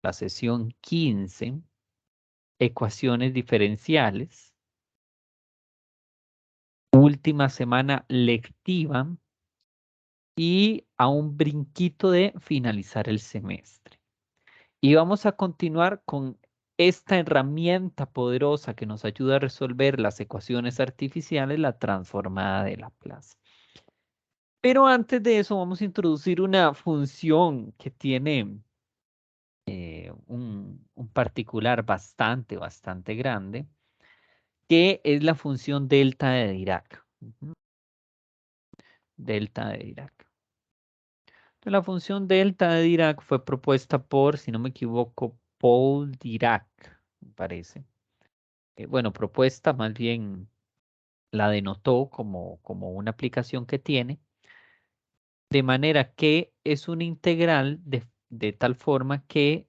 la sesión 15, ecuaciones diferenciales, última semana lectiva y a un brinquito de finalizar el semestre. Y vamos a continuar con esta herramienta poderosa que nos ayuda a resolver las ecuaciones artificiales, la transformada de Laplace. Pero antes de eso vamos a introducir una función que tiene un particular bastante grande, que es la función delta de Dirac. Delta de Dirac. Entonces, la función delta de Dirac fue propuesta por, si no me equivoco, Paul Dirac, me parece. Bueno, propuesta más bien la denotó como una aplicación que tiene, de manera que es una integral de tal forma que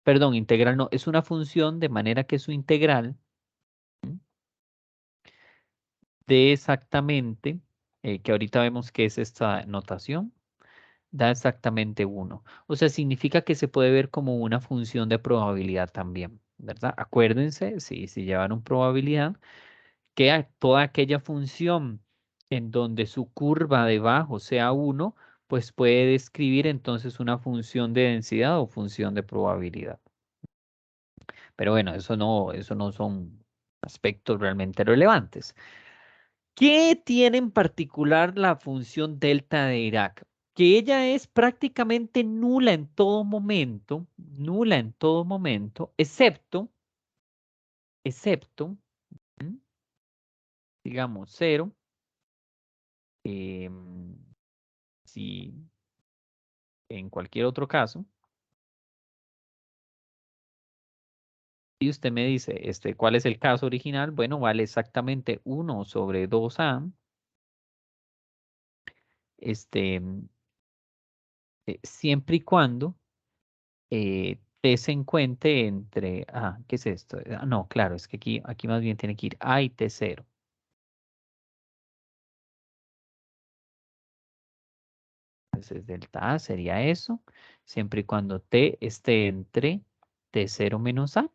perdón, integral no, es una función de manera que su integral de exactamente, que ahorita vemos que es esta notación, da exactamente 1. O sea, significa que se puede ver como una función de probabilidad también, ¿verdad? Acuérdense, si llevaron probabilidad, que toda aquella función en donde su curva debajo sea 1, pues puede describir entonces una función de densidad o función de probabilidad. Pero bueno, eso no son aspectos realmente relevantes. ¿Qué tiene en particular la función delta de Dirac? Que ella es prácticamente nula en todo momento, excepto, ¿m? digamos, 0, si en cualquier otro caso, y usted me dice, ¿cuál es el caso original? Bueno, vale exactamente 1 sobre 2a, este, siempre y cuando t se encuentre entre, ¿qué es esto? No, claro, es que aquí más bien tiene que ir a y t0. Entonces, delta a sería eso, siempre y cuando t esté entre t0 menos a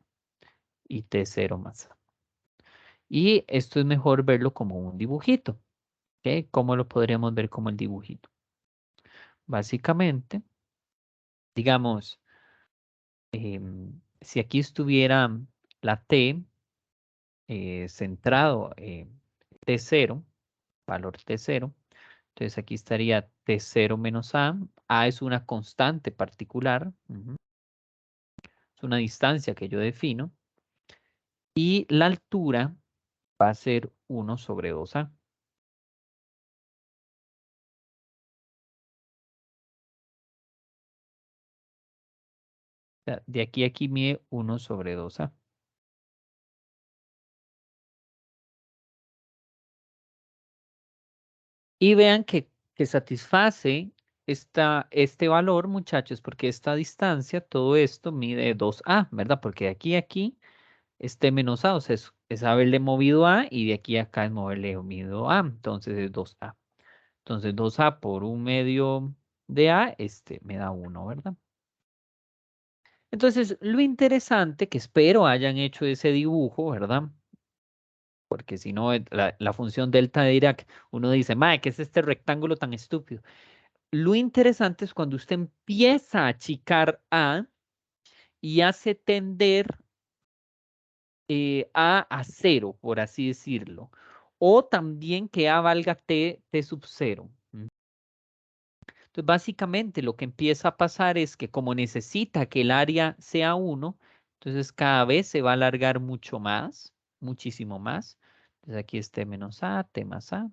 y t0 más a. Y esto es mejor verlo como un dibujito. ¿Ok? ¿Cómo lo podríamos ver como el dibujito? Básicamente, digamos, si aquí estuviera la t centrado en t0, valor t0, entonces aquí estaría t0 menos a es una constante particular, es una distancia que yo defino, y la altura va a ser 1 sobre 2a. De aquí a aquí mide 1 sobre 2a. Y vean que satisface este valor, muchachos, porque esta distancia, todo esto mide 2a, ¿verdad? Porque de aquí a aquí este menos a, o sea, es haberle movido a y de aquí a acá es moverle movido a, entonces es 2a. Entonces 2a por 1/2 de a, me da 1, ¿verdad? Entonces, lo interesante que espero hayan hecho ese dibujo, ¿verdad? Porque si no, la función delta de Dirac, uno dice, madre, ¿qué es este rectángulo tan estúpido? Lo interesante es cuando usted empieza a achicar a y hace tender a 0, por así decirlo. O también que a valga t sub 0. Entonces, básicamente lo que empieza a pasar es que como necesita que el área sea 1, entonces cada vez se va a alargar mucho más, muchísimo más. Entonces aquí es t menos a, t más a.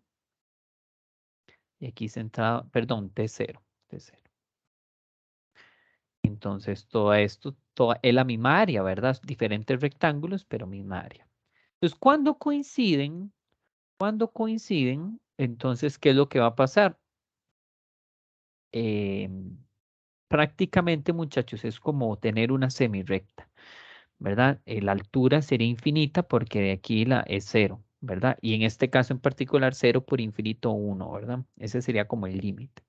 Y aquí centrado, perdón, t0, t0. Entonces todo esto es la misma área, ¿verdad? Diferentes rectángulos, pero misma área. Entonces, cuando coinciden, entonces, ¿qué es lo que va a pasar? Prácticamente, muchachos, es como tener una semirrecta, ¿verdad? La altura sería infinita porque de aquí la es 0, ¿verdad? Y en este caso en particular 0 por infinito 1, ¿verdad? Ese sería como el límite.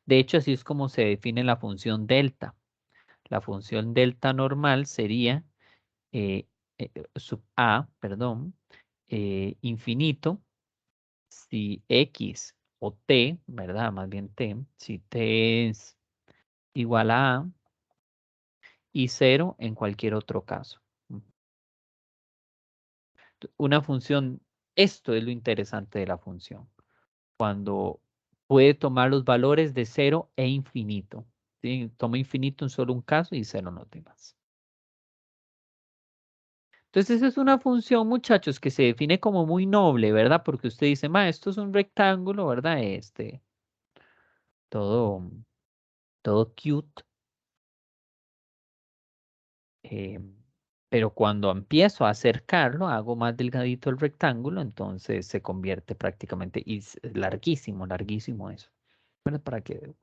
De hecho, así es como se define la función delta. La función delta normal sería sub a, perdón, infinito, si x o t, ¿verdad? Más bien t, si t es igual a y cero en cualquier otro caso. Una función, esto es lo interesante de la función, cuando puede tomar los valores de cero e infinito. ¿Sí? Toma infinito en solo un caso y cero no temas. Entonces, esa es una función, muchachos, que se define como muy noble, ¿verdad? Porque usted dice, ma, esto es un rectángulo, ¿verdad? Todo, todo cute. eh, pero cuando empiezo a acercarlo, hago más delgadito el rectángulo, entonces se convierte prácticamente, y es larguísimo, larguísimo eso. Bueno, ¿para qué?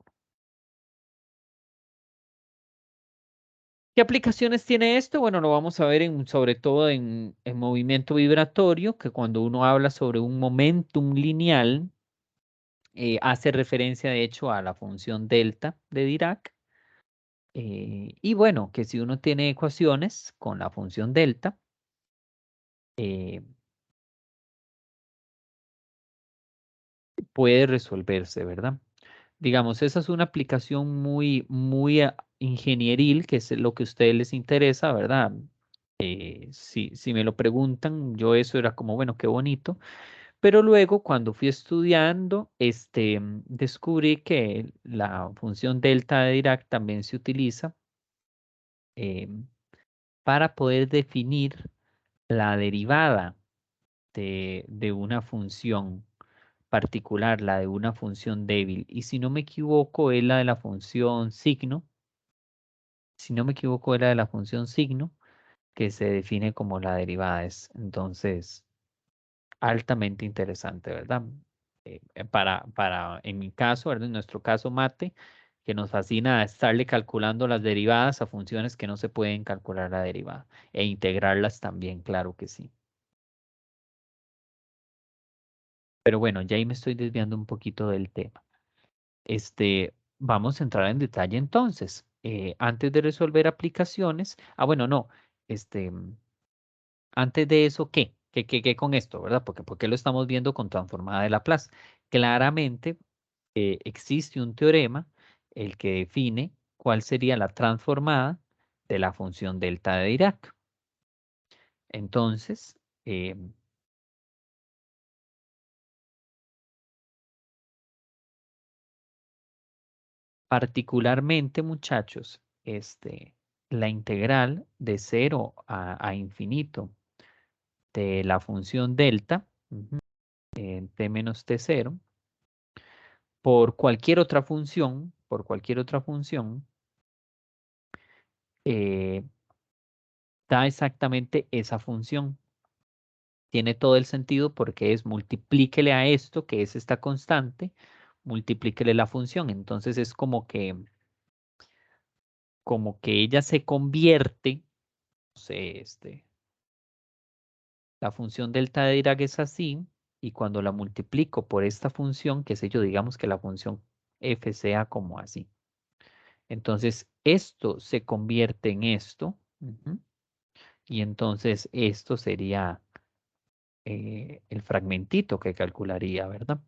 ¿Qué aplicaciones tiene esto? Bueno, lo vamos a ver sobre todo en movimiento vibratorio, que cuando uno habla sobre un momentum lineal, hace referencia de hecho a la función delta de Dirac. Y bueno, que si uno tiene ecuaciones con la función delta, eh, puede resolverse, ¿verdad? Digamos, esa es una aplicación muy, muy ingenieril, que es lo que a ustedes les interesa, ¿verdad? Si me lo preguntan, yo eso era como, bueno, qué bonito. Pero luego, cuando fui estudiando, descubrí que la función delta de Dirac también se utiliza eh, para poder definir la derivada de una función particular, la de una función débil. Y si no me equivoco, es la de la función signo. Si no me equivoco, es la de la función signo, que se define como la derivada. Entonces, altamente interesante, ¿verdad? En mi caso, ¿verdad? En nuestro caso mate, que nos fascina estarle calculando las derivadas a funciones que no se pueden calcular la derivada e integrarlas también, claro que sí. Pero bueno, ya ahí me estoy desviando un poquito del tema. Vamos a entrar en detalle entonces. Antes de resolver aplicaciones, bueno, no, este, antes de eso, ¿Qué con esto, verdad? ¿Por qué lo estamos viendo con transformada de Laplace? Claramente existe un teorema, el que define cuál sería la transformada de la función delta de Dirac. Entonces, particularmente, muchachos, la integral de 0 a infinito de la función delta, en t menos t0, por cualquier otra función, eh, da exactamente esa función. Tiene todo el sentido porque es multiplíquele a esto, que es esta constante, multiplíquele la función. Entonces es como que ella se convierte, no sé, la función delta de Dirac es así, y cuando la multiplico por esta función, qué sé yo, digamos que la función f sea como así. Entonces, esto se convierte en esto, y entonces esto sería el fragmentito que calcularía, ¿verdad?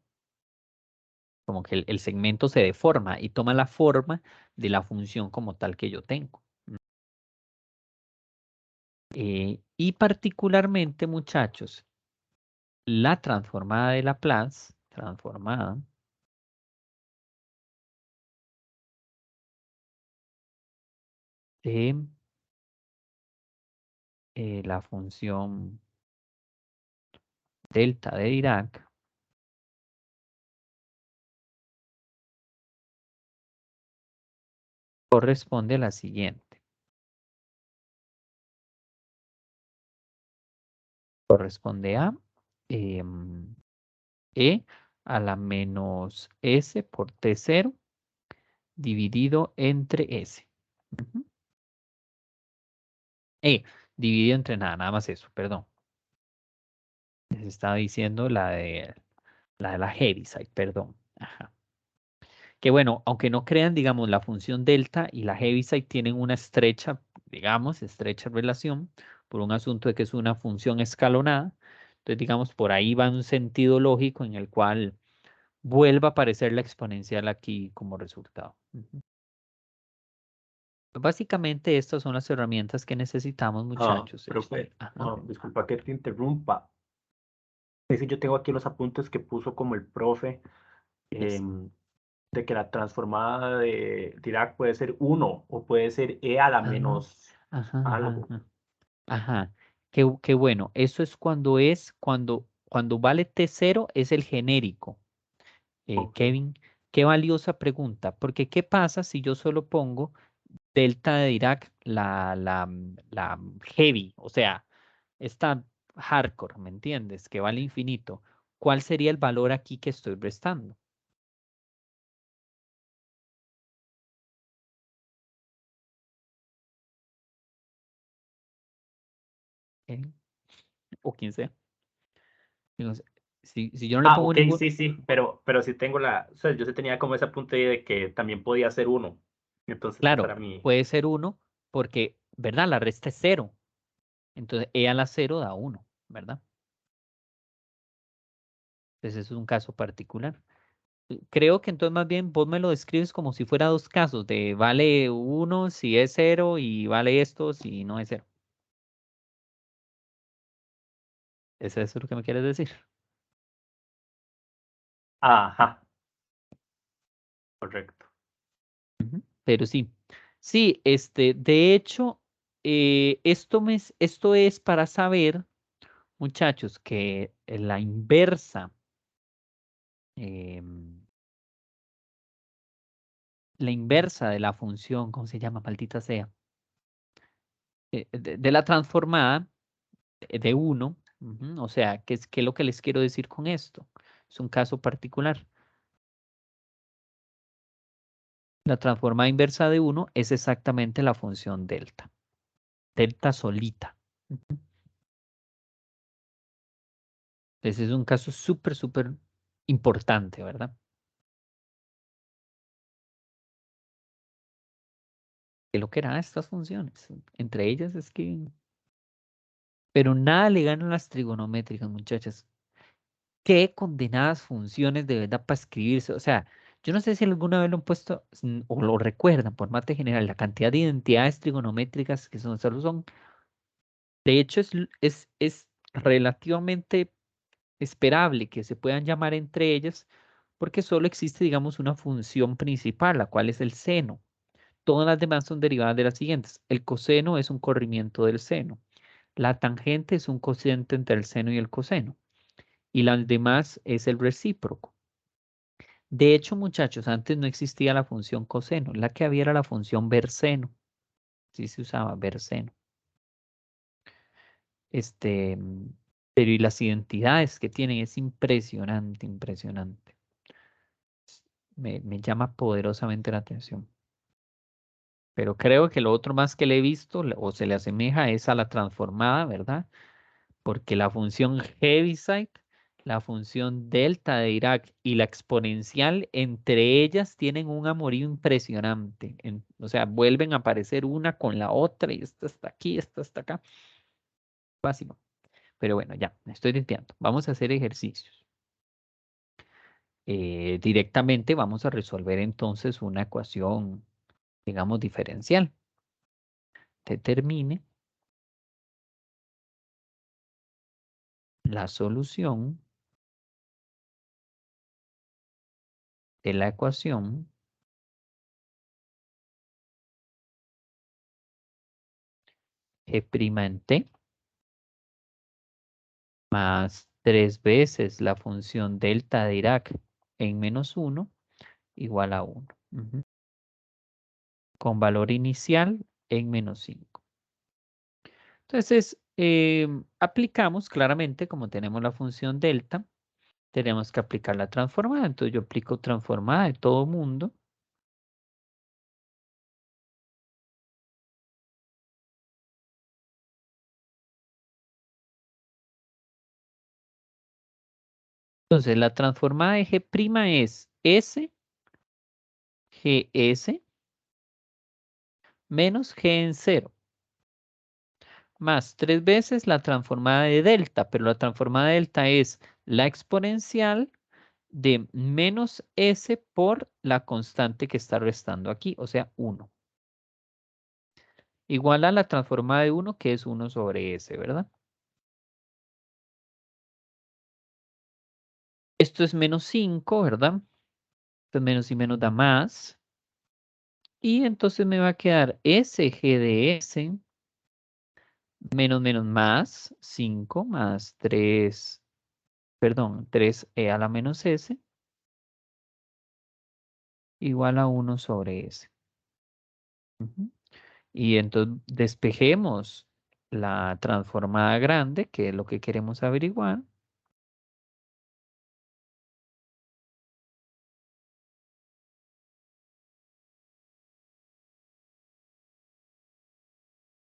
Como que el segmento se deforma y toma la forma de la función como tal que yo tengo. Y particularmente, muchachos, la transformada de Laplace, transformada de la función delta de Dirac, corresponde a la siguiente. Corresponde a e a la menos s por t0 dividido entre s. Ujú. E dividido entre nada, nada más eso, perdón. Les estaba diciendo la de la Heaviside, perdón. Ajá. Que bueno, aunque no crean, digamos, la función delta y la Heaviside tienen una estrecha, digamos, estrecha relación por un asunto de que es una función escalonada. Entonces, digamos, por ahí va un sentido lógico en el cual vuelva a aparecer la exponencial aquí como resultado. Ujú. Básicamente estas son las herramientas que necesitamos, muchachos. Profe, Ajá, disculpa que te interrumpa. Es que yo tengo aquí los apuntes que puso como el profe, listo. em, de que la transformada de Dirac puede ser uno o puede ser e a la Ajá, menos ajá, ajá, algo. ajá. Ajá. Qué bueno. Eso es cuando vale T0 es el genérico. Ok. Kevin, qué valiosa pregunta, porque ¿qué pasa si yo solo pongo delta de Dirac, la heavy, o sea, esta hardcore, ¿me entiendes? Que vale infinito. ¿Cuál sería el valor aquí que estoy restando? ¿Eh? O quien sea. Digo, si yo no le Ah, pongo ok, ningún, sí, sí, pero sí tengo o sea, yo sí tenía como ese apunte de que también podía ser uno. Entonces, esa claro, era mi... puede ser uno, porque, ¿verdad? La resta es cero. Entonces, E a la cero da uno, ¿verdad? Entonces, eso es un caso particular. Creo que entonces más bien vos me lo describes como si fuera dos casos, de vale uno si es cero y vale esto si no es cero. ¿Es eso lo que me quieres decir? Ajá, correcto. Ujú. Pero sí, sí, de hecho, esto es para saber, muchachos, que em, la inversa de la función, ¿cómo se llama? Maldita sea, de la transformada de uno, o sea, ¿qué es lo que les quiero decir con esto? Es un caso particular. La transformada inversa de uno es exactamente la función delta, delta solita. Ujú. Ese es un caso súper, súper importante, ¿verdad? Que lo que eran estas funciones. Entre ellas es que... Pero nada le ganan las trigonométricas, muchachas. Qué condenadas funciones de verdad para escribirse. O sea, yo no sé si alguna vez lo han puesto o lo recuerdan por mate general, la cantidad de identidades trigonométricas que son, solo son. De hecho, es relativamente esperable que se puedan llamar entre ellas porque solo existe, digamos, una función principal, la cual es el seno. Todas las demás son derivadas de las siguientes. El coseno es un corrimiento del seno. La tangente es un cociente entre el seno y el coseno. Y las demás es el recíproco. De hecho, muchachos, antes no existía la función coseno. La que había era la función verseno. Sí se usaba verseno. Este, pero y las identidades que tienen es impresionante, impresionante. Me llama poderosamente la atención. Pero creo que lo otro más que le he visto o se le asemeja es a la transformada, ¿verdad? Porque la función Heaviside, la función delta de Dirac y la exponencial, entre ellas tienen un amorío impresionante. O sea, vuelven a aparecer una con la otra y esta está aquí, esta está acá. Básico. Pero bueno, ya, me estoy desviando. Vamos a hacer ejercicios. Directamente vamos a resolver entonces una ecuación, digamos, diferencial. Determine la solución de la ecuación G' en T más 3 veces la función delta de Dirac en menos uno igual a uno. Con valor inicial en menos 5. Entonces, aplicamos claramente, como tenemos la función delta, tenemos que aplicar la transformada. Entonces yo aplico transformada de todo mundo. Entonces la transformada de G' es S GS menos G en 0 más 3 veces la transformada de delta, pero la transformada de delta es la exponencial de menos S por la constante que está restando aquí, o sea, 1. Igual a la transformada de 1, que es 1 sobre S, ¿verdad? Esto es menos 5, ¿verdad? Entonces menos y menos da más. Y entonces me va a quedar SG de S menos menos más 5 más 3, perdón, 3E a la menos S igual a 1 sobre S. Ujú. Y entonces despejemos la transformada grande, que es lo que queremos averiguar.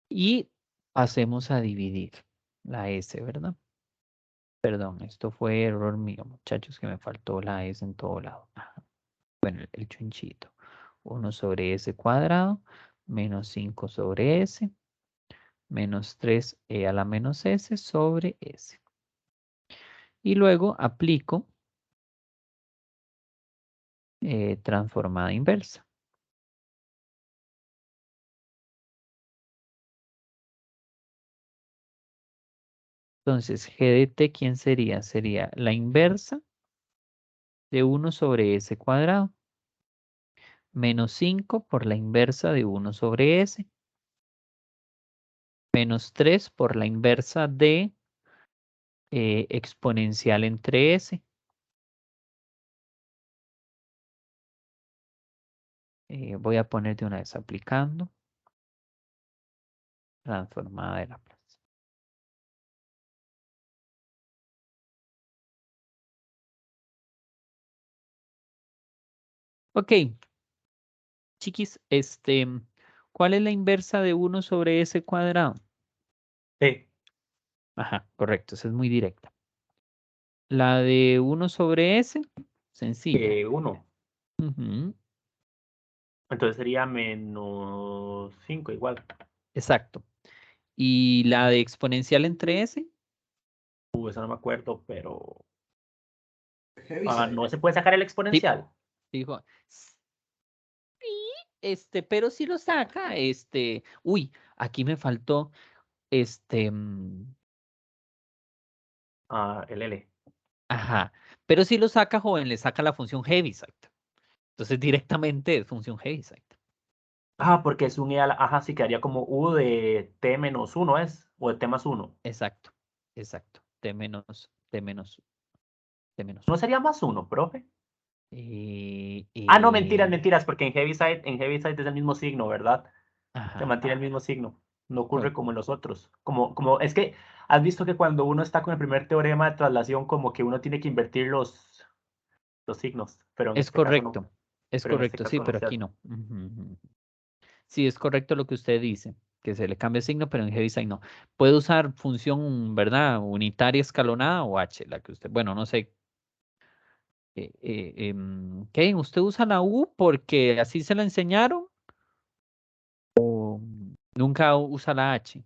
Y pasemos a dividir la S, ¿verdad? Perdón, esto fue error mío, muchachos, que me faltó la S en todo lado. Ajá. Bueno, el chunchito. 1 sobre S cuadrado menos 5 sobre S menos 3E a la menos S sobre S. Y luego aplico transformada inversa. Entonces, G de T, ¿quién sería? Sería la inversa de 1 sobre S cuadrado menos 5 por la inversa de 1 sobre S menos 3 por la inversa de exponencial entre S. Voy a poner de una vez aplicando transformada de Laplace. Ok, chiquis, ¿cuál es la inversa de 1 sobre S cuadrado? Sí, Ajá, correcto, esa es muy directa. La de 1 sobre S, sencilla. 1. Ujú, Entonces sería menos 5 igual. exacto. ¿Y la de exponencial entre S? Eso no me acuerdo, pero... Heaviside. no se puede sacar el Sí, exponencial. dijo. Sí, pero si lo saca, uy, aquí me faltó, El L. ajá, pero si lo saca, joven, le saca la función Heaviside. Entonces directamente es función Heaviside. Porque es un Ajá, sí, quedaría como U de T menos 1, ¿es? O de T más 1. Exacto, exacto. T menos ¿No 1. sería más 1, profe? Eh, No, mentiras, eh, mentiras, porque en Heaviside es el mismo signo, ¿verdad? Se ajá, mantiene el mismo signo. No ocurre correcto. como en los otros. Es que has visto que cuando uno está con el primer teorema de traslación, como que uno tiene que invertir los signos, pero en Es este caso no. Pero en este correcto, sí, caso no pero se aquí hace. no. Ujú, ujú. Sí, es correcto lo que usted dice, que se le cambia el signo, pero en Heaviside no. Puede usar función, ¿verdad? Unitaria escalonada o H, la que usted, bueno, no sé. ¿Qué? ¿Usted usa la U porque así se la enseñaron? Nunca usa la H.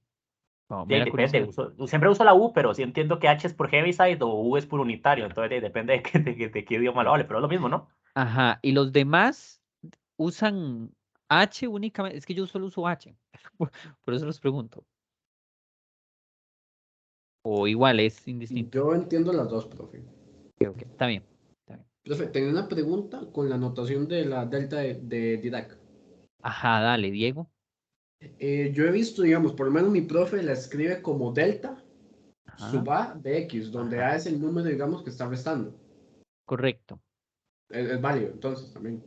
No, Sí, mera depende. curiosidad. Siempre uso la U, pero sí entiendo que H es por Heaviside o U es por unitario. Entonces depende de qué idioma lo hable, pero es lo mismo, ¿no? Ajá, y los demás usan H únicamente, es que yo solo uso H, por eso los pregunto. O igual es indistinto. Yo entiendo las dos, profe. Ok, ok, está bien, está bien. Profe, tenía una pregunta con la notación de la delta de Dirac. Ajá, dale, Diego. Yo he visto, digamos, por lo menos mi profe la escribe como delta Ajá, sub A de X, donde ajá, A es el número, digamos, que está restando. correcto. Es válido, entonces, también.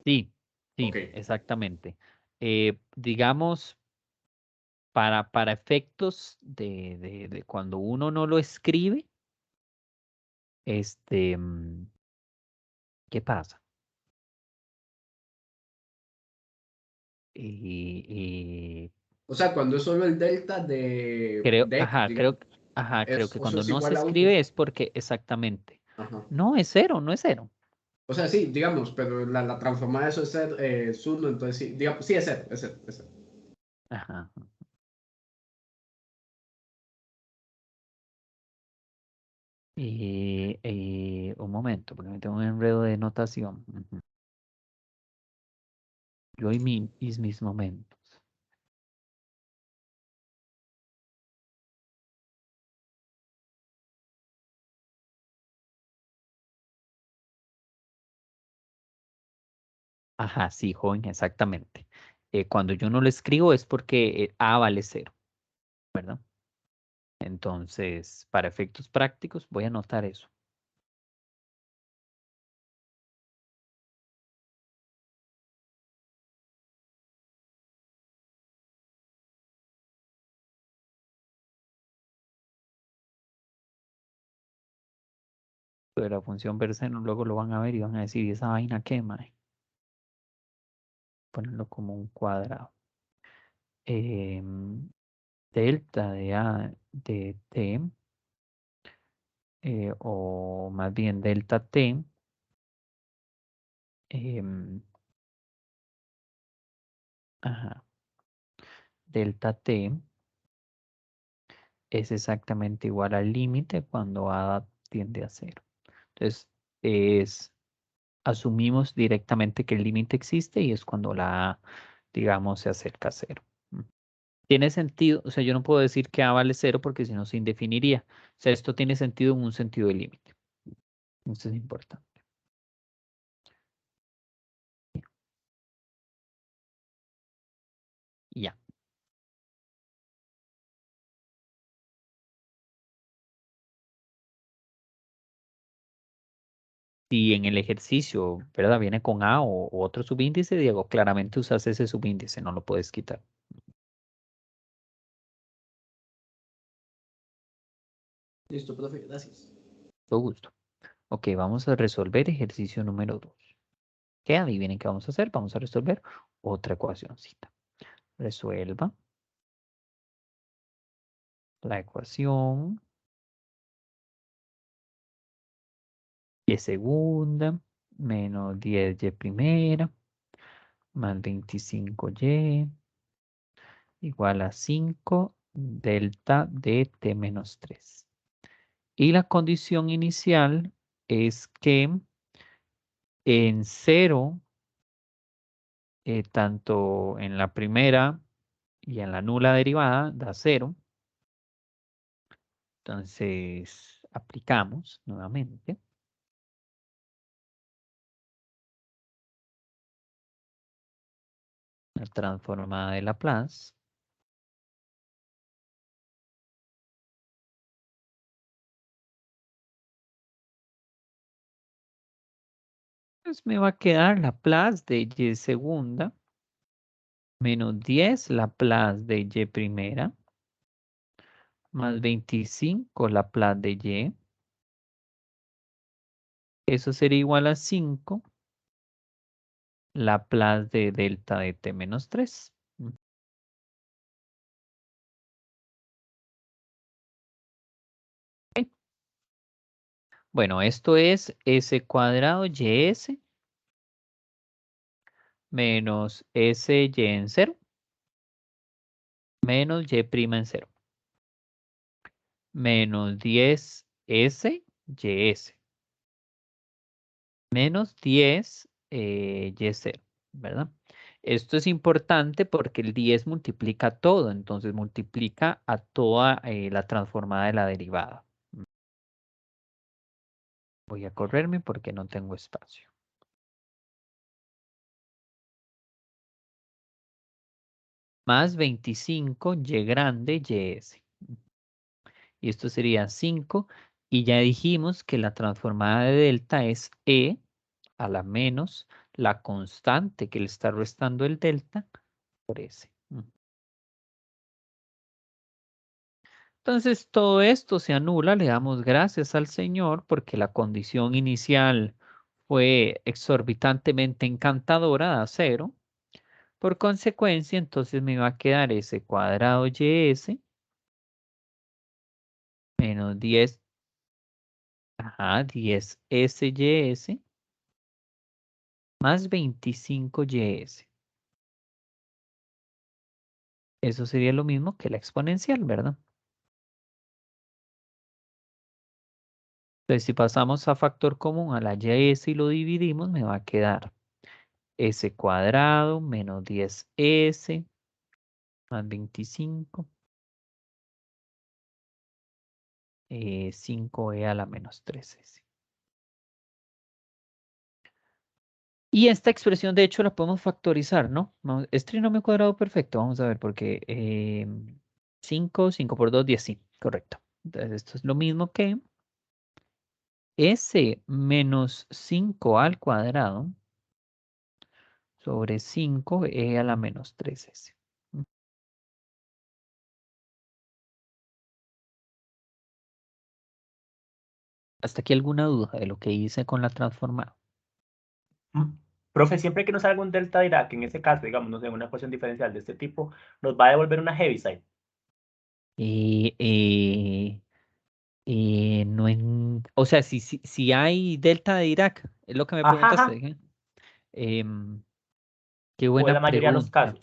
Sí, Ok. sí, exactamente. Digamos, para efectos de cuando uno no lo escribe, ¿qué pasa? Y O sea, cuando es solo el delta creo, de X, ajá, digamos, creo que eso cuando es no se igual a uno. escribe es porque exactamente. Ajá. No es cero, no es cero. O sea, sí, digamos, pero la transformada de eso es 1, entonces sí, digamos, sí, es 0, es 0, es 0. Ajá. Un momento, porque me tengo un enredo de notación. Ujú. Yo y mis momentos. Ajá, sí, joven, exactamente. Cuando yo no lo escribo es porque A vale 0, ¿verdad? Entonces, para efectos prácticos, voy a anotar eso. De la función verseno, luego lo van a ver y van a decir, ¿y esa vaina qué, mae? Ponerlo como un cuadrado. Em, delta de A de T, o más bien delta T, em, ajá, delta T es exactamente igual al límite cuando A tiende a 0. Entonces, asumimos directamente que el límite existe y es cuando la A, digamos, se acerca a 0. Tiene sentido, o sea, yo no puedo decir que A vale 0 porque si no se indefiniría. O sea, esto tiene sentido en un sentido de límite. Esto es importante. Ya. Si en el ejercicio, ¿verdad? Viene con A o otro subíndice, Diego, claramente usas ese subíndice, no lo puedes quitar. Listo, profe, gracias. Todo gusto. Ok, vamos a resolver ejercicio número 2. ¿Qué? Adivinen qué vamos a hacer. Vamos a resolver otra ecuacióncita. Resuelva la ecuación y segunda menos 10y primera más 25y igual a 5 delta de t menos 3. Y la condición inicial es que en 0, tanto en la primera y en la nula derivada, da 0. Entonces, aplicamos nuevamente. La transformada de Laplace. Pues me va a quedar Laplace de y segunda menos 10 Laplace de y primera más 25 Laplace de y. Eso sería igual a 5 Laplace de delta de t menos 3. Bueno, esto es s cuadrado ys menos sy en 0 menos y' en 0 menos 10s ys menos 10 y0, ¿verdad? Esto es importante porque el 10 multiplica todo, entonces multiplica a toda la transformada de la derivada. Voy a correrme porque no tengo espacio. Más 25 y grande ys. Y esto sería 5. Y ya dijimos que la transformada de delta es e a la menos la constante que le está restando el delta por s. Entonces todo esto se anula, le damos gracias al Señor porque la condición inicial fue exorbitantemente encantadora, da 0. Por consecuencia, entonces me va a quedar s cuadrado ys menos 10, ajá, 10 sy's más 25ys. Eso sería lo mismo que la exponencial, ¿verdad? Entonces, si pasamos a factor común a la ys y lo dividimos, me va a quedar s cuadrado menos 10s más 25, 5e a la menos 3s. Y esta expresión, de hecho, la podemos factorizar, ¿no? Es trinomio cuadrado perfecto. Vamos a ver, porque 5 por 2, 10, sí, correcto. Entonces, esto es lo mismo que s menos 5 al cuadrado sobre 5e a la menos 3s. ¿Hasta aquí alguna duda de lo que hice con la transformada? Profe, siempre que nos salga un delta Dirac, en ese caso, digamos, no sé, una ecuación diferencial de este tipo, nos va a devolver una Heaviside. No o sea, si hay delta de Dirac, es lo que me Ajá, preguntaste. ajá. Em, Qué O en buena la mayoría de los pregunta.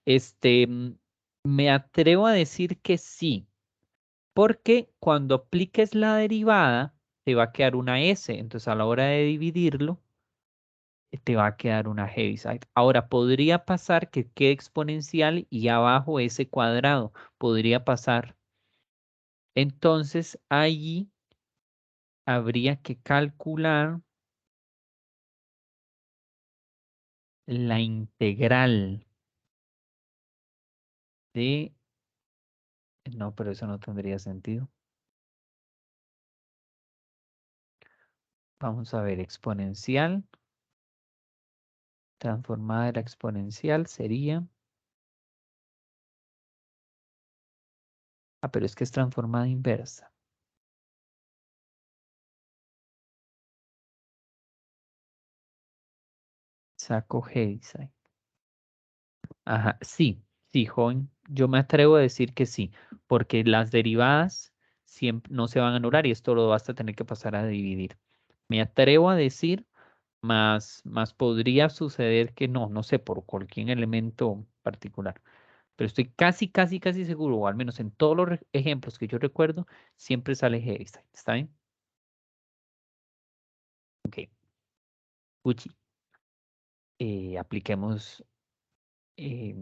casos. Me atrevo a decir que sí, porque cuando apliques la derivada, te va a quedar una S, entonces a la hora de dividirlo, te va a quedar una Heaviside. Ahora, podría pasar que quede exponencial y abajo S cuadrado, podría pasar. Entonces, allí habría que calcular la integral de... No, pero eso no tendría sentido. Vamos a ver, exponencial. Transformada de la exponencial sería... Ah, pero es que es transformada inversa. Saco Heaviside. Ajá, sí, joven. Yo me atrevo a decir que sí, porque las derivadas siempre no se van a anular y esto lo vas a tener que pasar a dividir. Me atrevo a decir, más podría suceder que no, no sé, por cualquier elemento particular. Pero estoy casi seguro, o al menos en todos los ejemplos que yo recuerdo, siempre sale Heaviside. ¿Está bien? Ok. Uchi. Apliquemos eh,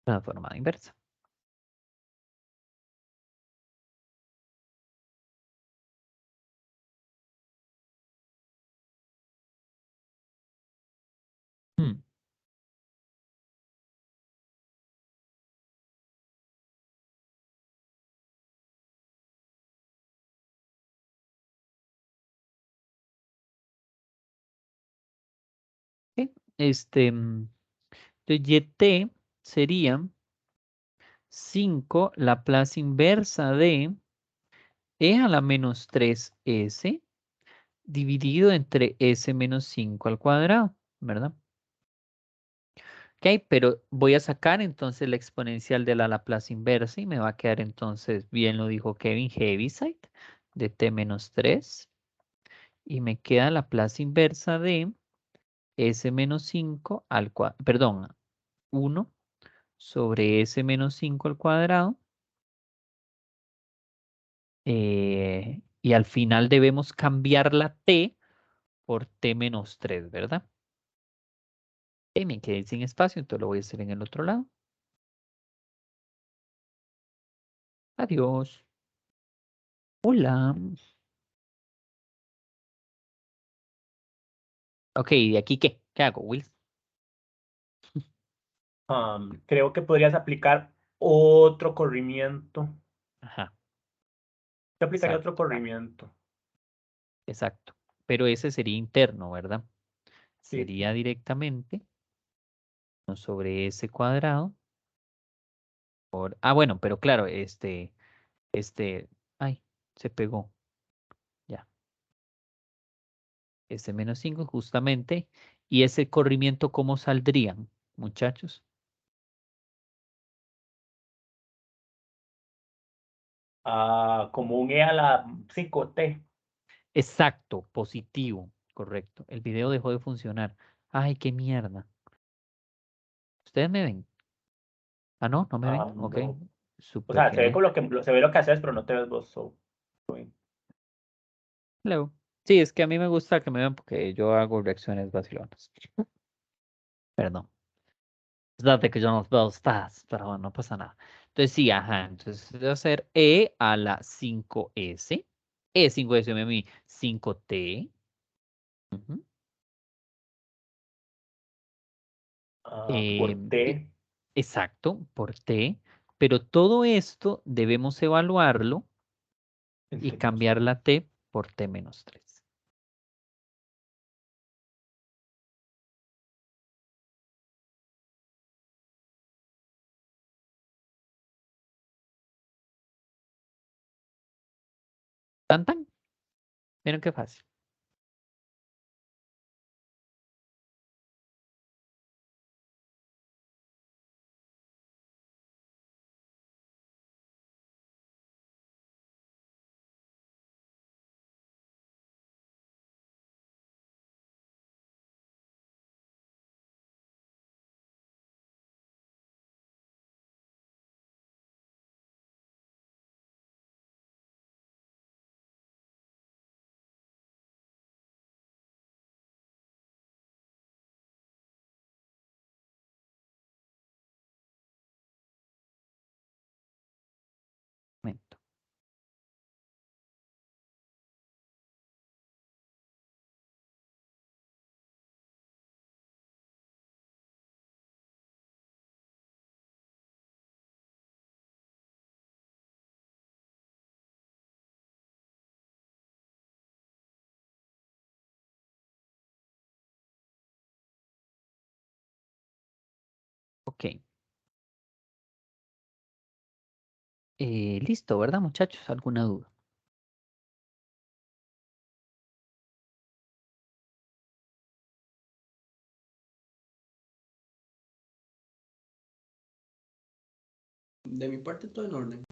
transformada inversa. Hmm, ok. Entonces, YT sería 5 Laplace inversa de e a la menos 3s dividido entre s menos 5 al cuadrado, ¿verdad? Ok, pero voy a sacar entonces la exponencial de la Laplace inversa y me va a quedar entonces, bien lo dijo Kevin, Heaviside de t menos 3 y me queda la Laplace inversa de s menos 5 al cuadrado, perdón, 1 sobre s menos 5 al cuadrado. Y al final debemos cambiar la t por t menos 3, ¿verdad? Y me quedé sin espacio, entonces lo voy a hacer en el otro lado. Adiós. Hola. Ok, ¿de aquí qué? ¿Qué hago, Will? Creo que podrías aplicar otro corrimiento. Ajá, Yo aplicaría otro exacto, corrimiento. exacto. Pero ese sería interno, ¿verdad? Sí. Sería directamente 1 sobre s cuadrado por... Ah, bueno, pero claro, ay, se pegó. Ya. Este menos 5 justamente. ¿Y ese corrimiento cómo saldrían, muchachos? Como un E a la 5t. Exacto, positivo, correcto. El video dejó de funcionar. Ay, qué mierda. ¿Ustedes me ven? Ah, no, no me ven. Ok, No. O súper sea, se ve genial. con se ve lo que haces, pero no te ves vos. So, bien. Hello. Sí, es que a mí me gusta que me vean porque yo hago reacciones vacilonas. Perdón. Es verdad que yo no los veo ustedes, pero bueno, no pasa nada. Entonces sí, ajá. Entonces voy a hacer E a la 5S. E5S, mi 5T. Ujú. Por Y- T. exacto, por T. Pero todo esto debemos evaluarlo En y T menos cambiar 3. la T por T-3. ¿Tan tan? Miren qué fácil. Momento. Ok. Listo, ¿verdad, muchachos? ¿Alguna duda? De mi parte, todo en orden.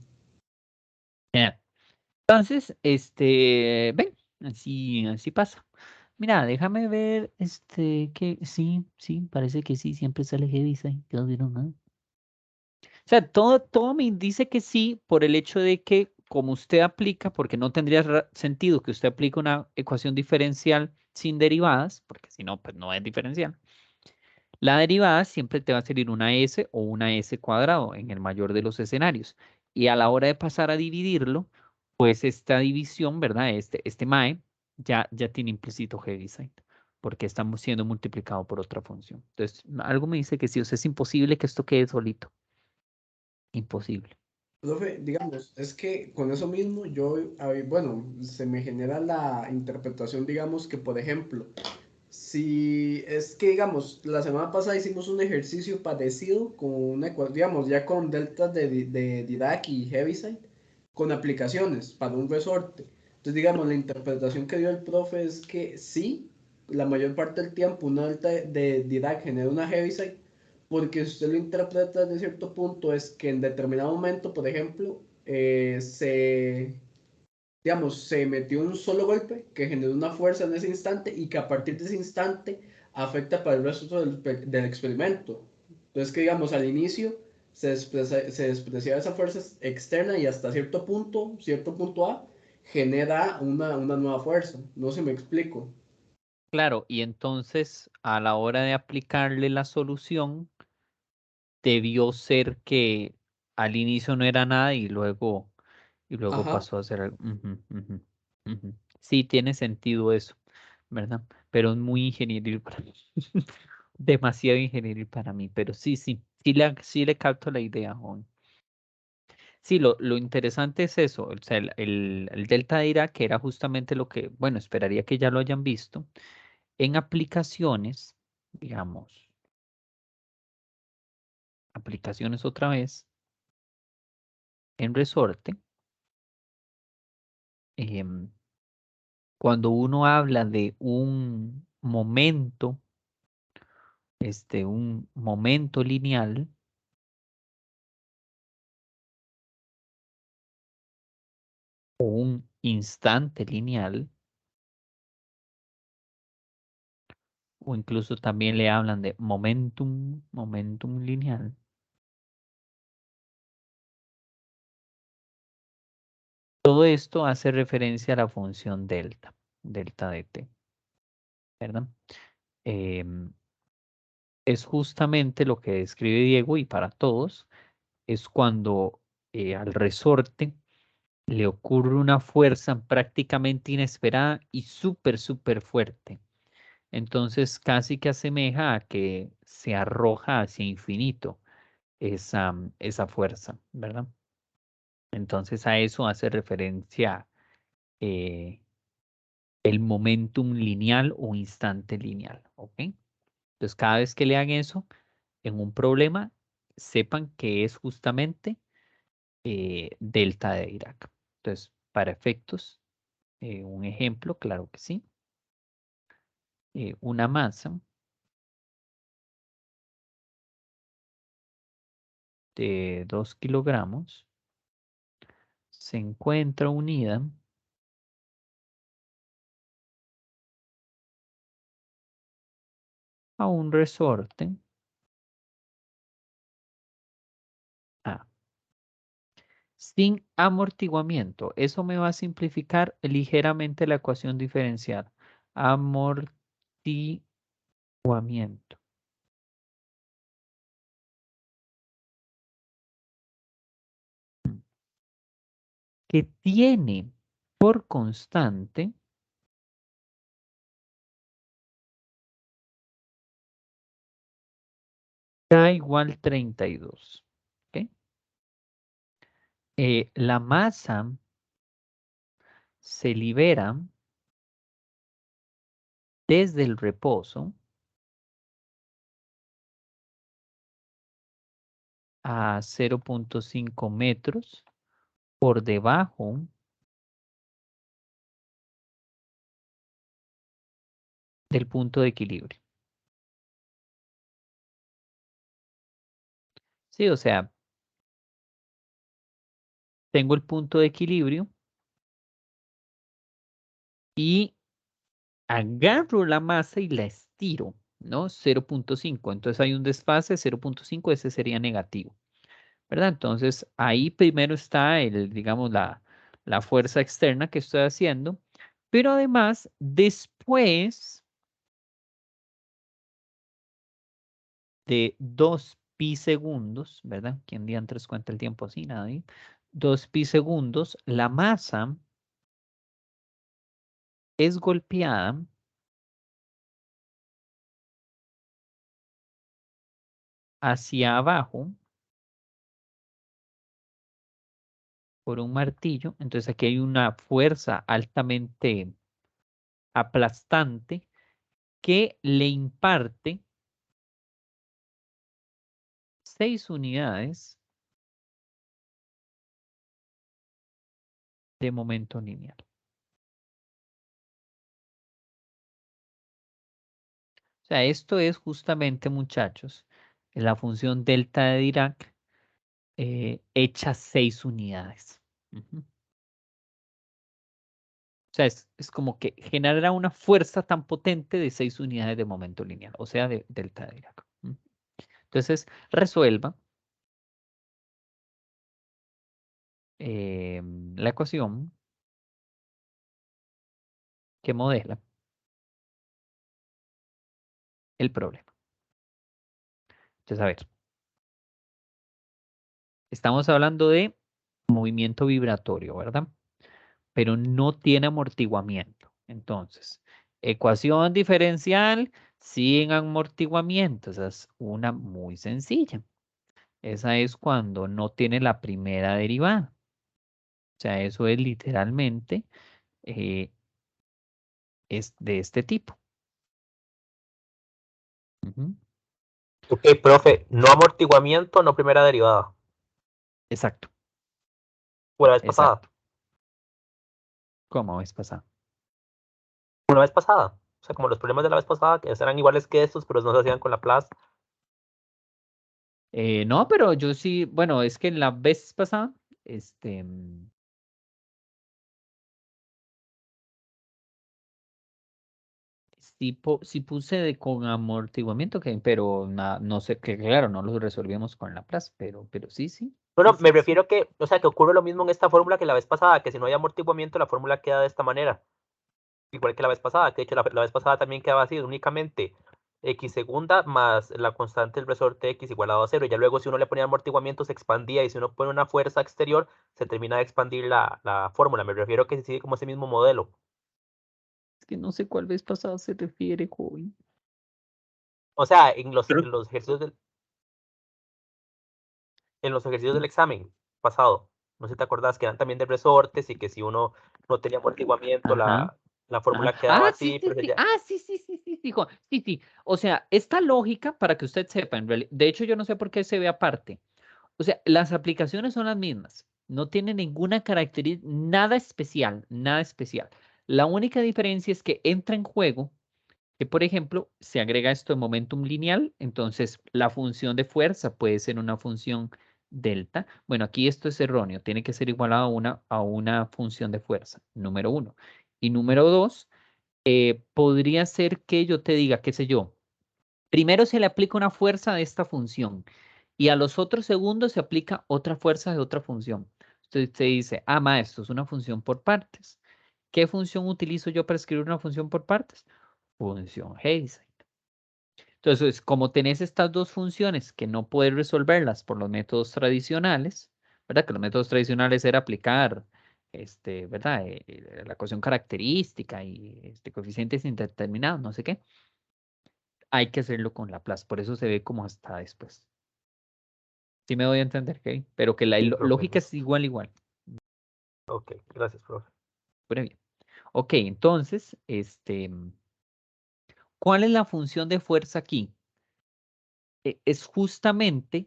Ya. Entonces, ven, así pasa. Mira, déjame ver, que sí, sí, parece que sí, siempre sale Heaviside, ya lo vieron, ¿no? O sea, todo me dice que sí por el hecho de que como usted aplica, porque no tendría sentido que usted aplique una ecuación diferencial sin derivadas, porque si no, pues no es diferencial. La derivada siempre te va a salir una s o una s cuadrado en el mayor de los escenarios. Y a la hora de pasar a dividirlo, pues esta división, ¿verdad? Este MAE ya tiene implícito Heaviside, porque estamos siendo multiplicado por otra función. Entonces, algo me dice que sí, o sea, es imposible que esto quede solito. Imposible. Profe, digamos, es que con eso mismo yo, bueno, se me genera la interpretación, digamos, que por ejemplo, si es que, digamos, la semana pasada hicimos un ejercicio parecido con una digamos, ya con deltas de Dirac y Heaviside, con aplicaciones para un resorte. Entonces, digamos, la interpretación que dio el profe es que sí, la mayor parte del tiempo una delta de Dirac genera una Heaviside, porque si usted lo interpreta desde cierto punto, es que en determinado momento, por ejemplo, digamos, se metió un solo golpe que generó una fuerza en ese instante y que a partir de ese instante afecta para el resto del experimento. Entonces, que digamos, al inicio se despreciaba esa fuerza externa y hasta cierto punto A, genera una nueva fuerza. No sé si me explico. Claro, y entonces a la hora de aplicarle la solución, debió ser que al inicio no era nada y luego Ajá. pasó a ser algo. Ujú, ujú, ujú. Sí, tiene sentido eso, ¿verdad? Pero es muy ingenieril para mí. Demasiado ingenieril para mí, pero sí, sí, sí le capto la idea, joven. Sí, lo interesante es eso, o sea, el delta de Dirac, que era justamente lo que, bueno, esperaría que ya lo hayan visto, en aplicaciones, digamos, aplicaciones otra vez, en resorte, em, cuando uno habla de un momento lineal, o un instante lineal, o incluso también le hablan de momentum lineal. Todo esto hace referencia a la función delta de t, ¿verdad? Es justamente lo que describe Diego y para todos, es cuando al resorte le ocurre una fuerza prácticamente inesperada y súper fuerte. Entonces casi que asemeja a que se arroja hacia infinito esa fuerza, ¿verdad? Entonces a eso hace referencia eh, el momentum lineal o instante lineal, ¿ok? Entonces cada vez que lean eso en un problema, sepan que es justamente delta de Dirac. Entonces, para efectos, un ejemplo, claro que sí. Una masa de 2 kilogramos se encuentra unida a un resorte A sin amortiguamiento. Eso me va a simplificar ligeramente la ecuación diferencial. Amortiguamiento. Que tiene por constante K igual 32. ¿Ok? La masa se libera desde el reposo a 0.5 metros por debajo del punto de equilibrio. Sí, o sea, tengo el punto de equilibrio y agarro la masa y la estiro, ¿no? 0.5. Entonces hay un desfase, 0.5, ese sería negativo, ¿verdad? Entonces ahí primero está digamos, la fuerza externa que estoy haciendo, pero además después de 2 pi segundos, ¿verdad? ¿Quién diantres cuenta el tiempo así? Nadie. 2 pi segundos, la masa es golpeada hacia abajo por un martillo. Entonces aquí hay una fuerza altamente aplastante que le imparte 6 unidades de momento lineal. O sea, esto es justamente, muchachos, la función delta de Dirac hecha 6 unidades. Ujú. O sea, es como que genera una fuerza tan potente de 6 unidades de momento lineal, o sea, de delta de Dirac. Entonces, resuelva la ecuación que modela el problema. Entonces, a ver, estamos hablando de movimiento vibratorio, ¿verdad? Pero no tiene amortiguamiento. Entonces, ecuación diferencial sin amortiguamiento. Esa es una muy sencilla. Esa es cuando no tiene la primera derivada. O sea, eso es literalmente es de este tipo. Ujú. Ok, profe, no amortiguamiento, no primera derivada. Exacto, Una vez pasada. exacto. ¿Cómo es pasado? Una vez pasada. O sea, como los problemas de la vez pasada, que eran iguales que estos, pero no se hacían con la Laplace. No, pero yo sí, bueno, es que la vez pasada, sí puse con amortiguamiento, pero no sé, que claro, no lo resolvimos con Laplace, pero sí, sí. Bueno, Sí, me sí, sí. refiero que, o sea, que ocurre lo mismo en esta fórmula que la vez pasada, que si no hay amortiguamiento, la fórmula queda de esta manera. Igual que la vez pasada, que de hecho la vez pasada también quedaba así, únicamente x segunda más la constante del resorte x igualado a 0. Y ya luego si uno le ponía amortiguamiento se expandía y si uno pone una fuerza exterior se termina de expandir la fórmula. Me refiero que se sigue como ese mismo modelo. Es que no sé cuál vez pasada se refiere, joven. O sea, en los Creo- ejercicios del examen pasado, no sé si te acordás, que eran también de resortes y que si uno no tenía amortiguamiento, Ajá. la Ah, fórmula quedaba sí, así, sí, pero sí. ya... Ah, sí, sí, sí, sí, sí, sí, sí. O sea, esta lógica, para que usted sepa, en realidad, de hecho, yo no sé por qué se ve aparte. O sea, las aplicaciones son las mismas. No tiene ninguna característica, nada especial, nada especial. La única diferencia es que entra en juego que, por ejemplo, se agrega esto de momentum lineal, entonces la función de fuerza puede ser una función delta. Bueno, aquí esto es erróneo, tiene que ser igual a una función de fuerza, número uno. Y número dos, podría ser que yo te diga, qué sé yo, primero se le aplica una fuerza de esta función y a los otros segundos se aplica otra fuerza de otra función. Entonces se dice, esto es una función por partes. ¿Qué función utilizo yo para escribir una función por partes? Función Heaviside. Entonces, como tenés estas dos funciones que no puedes resolverlas por los métodos tradicionales, ¿verdad? Que los métodos tradicionales era aplicar, ¿verdad? La ecuación característica y coeficientes indeterminados, no sé qué. Hay que hacerlo con Laplace, por eso se ve como hasta después. Sí me doy a entender, Kevin, pero que la Sí, profe, lógica es igual, igual. ok, gracias, profe. Muy bien. Ok, entonces, ¿cuál es la función de fuerza aquí? Es justamente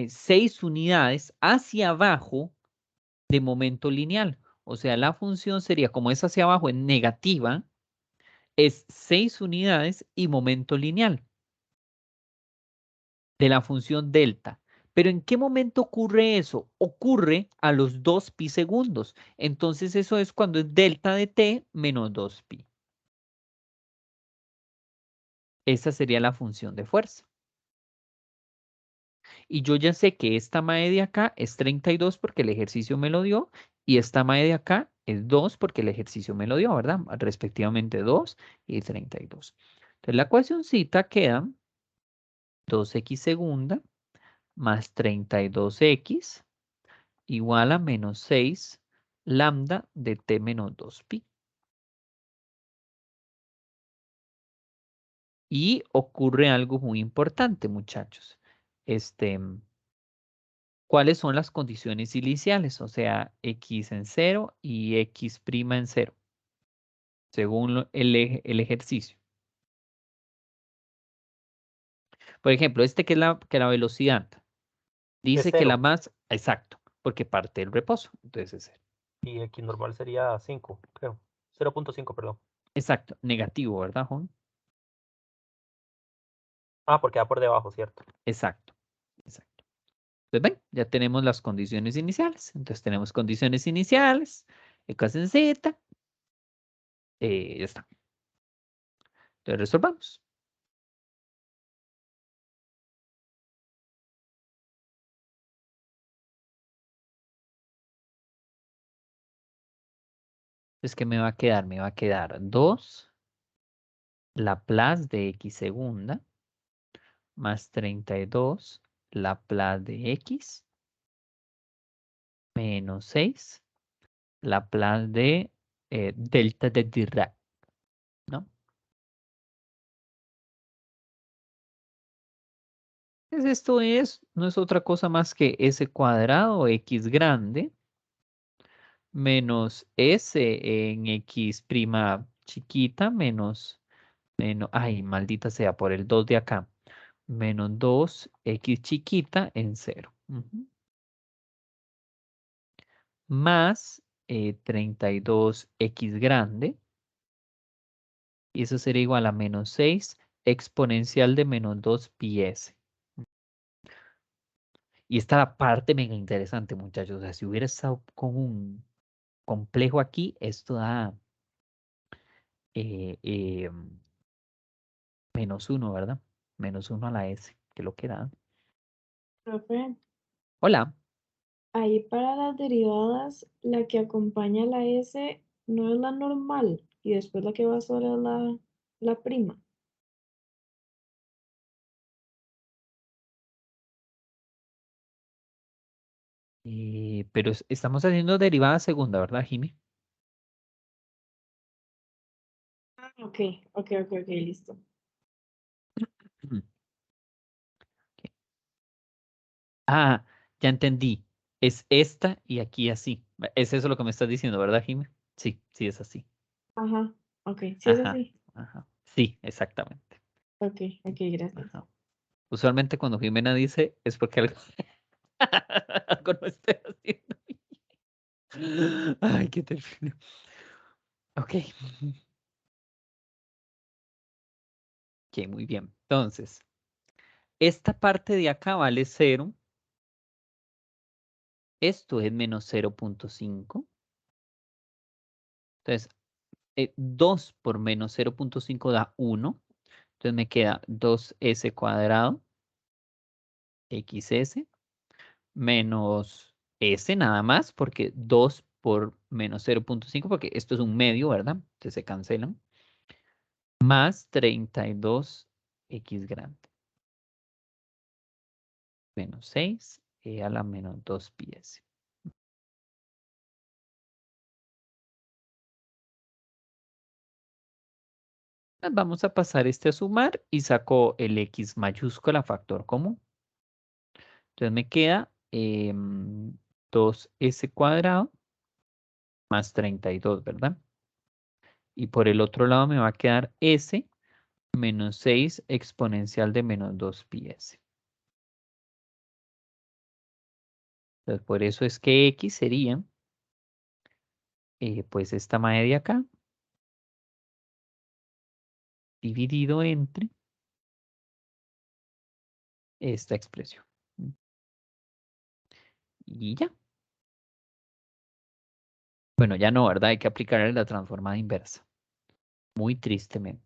6 unidades hacia abajo de momento lineal. O sea, la función sería, como es hacia abajo en negativa, es 6 unidades y momento lineal de la función delta. Pero ¿en qué momento ocurre eso? Ocurre a los 2 pi segundos. Entonces eso es cuando es delta de t menos 2 pi. Esa sería la función de fuerza. Y yo ya sé que esta mae de acá es 32 porque el ejercicio me lo dio, y esta mae de acá es 2 porque el ejercicio me lo dio, ¿verdad? Respectivamente 2 y 32. Entonces la ecuacióncita queda 2x segunda más 32x igual a menos 6 lambda de t menos 2pi. Y ocurre algo muy importante, muchachos. ¿Cuáles son las condiciones iniciales? O sea, x en 0 y x' en 0, según el ejercicio. Por ejemplo, que la velocidad Es dice que la 0 más, exacto, porque parte del reposo, entonces es 0. y x normal sería 5, creo. 0.5, perdón. Exacto, negativo, ¿verdad, Juan? Ah, porque va por debajo, ¿cierto? Exacto, exacto. Entonces, ven, ya tenemos las condiciones iniciales. Entonces tenemos condiciones iniciales, ecuación z, ya está. Entonces resolvamos. Entonces, ¿qué me va a quedar? Me va a quedar 2 Laplace de x segunda más 32 Laplace de x menos 6 Laplace de delta de Dirac, ¿no? Pues esto no es otra cosa más que s cuadrado x grande menos s en x prima chiquita ay, maldita sea, por el 2 de acá, menos 2x chiquita en 0. Más 32x grande, y eso sería igual a menos 6 exponencial de menos 2 pi s. Y esta la parte mega interesante, muchachos. O sea, si hubiera estado con un complejo aquí, esto da menos 1, ¿verdad? Menos 1 a la S, que lo que da. Profe, Hola. ahí para las derivadas, la que acompaña a la S no es la normal y después la que va sola es la prima. Pero estamos haciendo derivada segunda, ¿verdad, Jimmy? Ok, listo. Ujú. Ok. Ah, ya entendí. Es esta y aquí así. Es eso lo que me estás diciendo, ¿verdad, Jimmy? Sí, sí, es así. Ajá, ok, sí es Ajá, así. ajá. Sí, exactamente. Ok, gracias. Ajá. Usualmente cuando Jimena dice es porque algo, algo no estoy haciendo. Ay, qué terrible. Ok. Ok, muy bien. Entonces, esta parte de acá vale 0. Esto es menos 0.5. Entonces, 2 por menos 0.5 da 1. Entonces me queda 2s cuadrado xs menos s nada más, porque 2 por menos 0.5, porque esto es un medio, ¿verdad? Entonces se cancelan. Más 32x grande. Menos 6 a la menos 2πs. Vamos a pasar este a sumar y saco el x mayúscula factor común. Entonces me queda 2s cuadrado más 32, ¿verdad? Y por el otro lado me va a quedar s menos 6 exponencial de menos 2πs. Entonces por eso es que x sería pues esta madre de acá dividido entre esta expresión. Y ya. Bueno, ya no, ¿verdad? Hay que aplicarle la transformada inversa. Muy tristemente.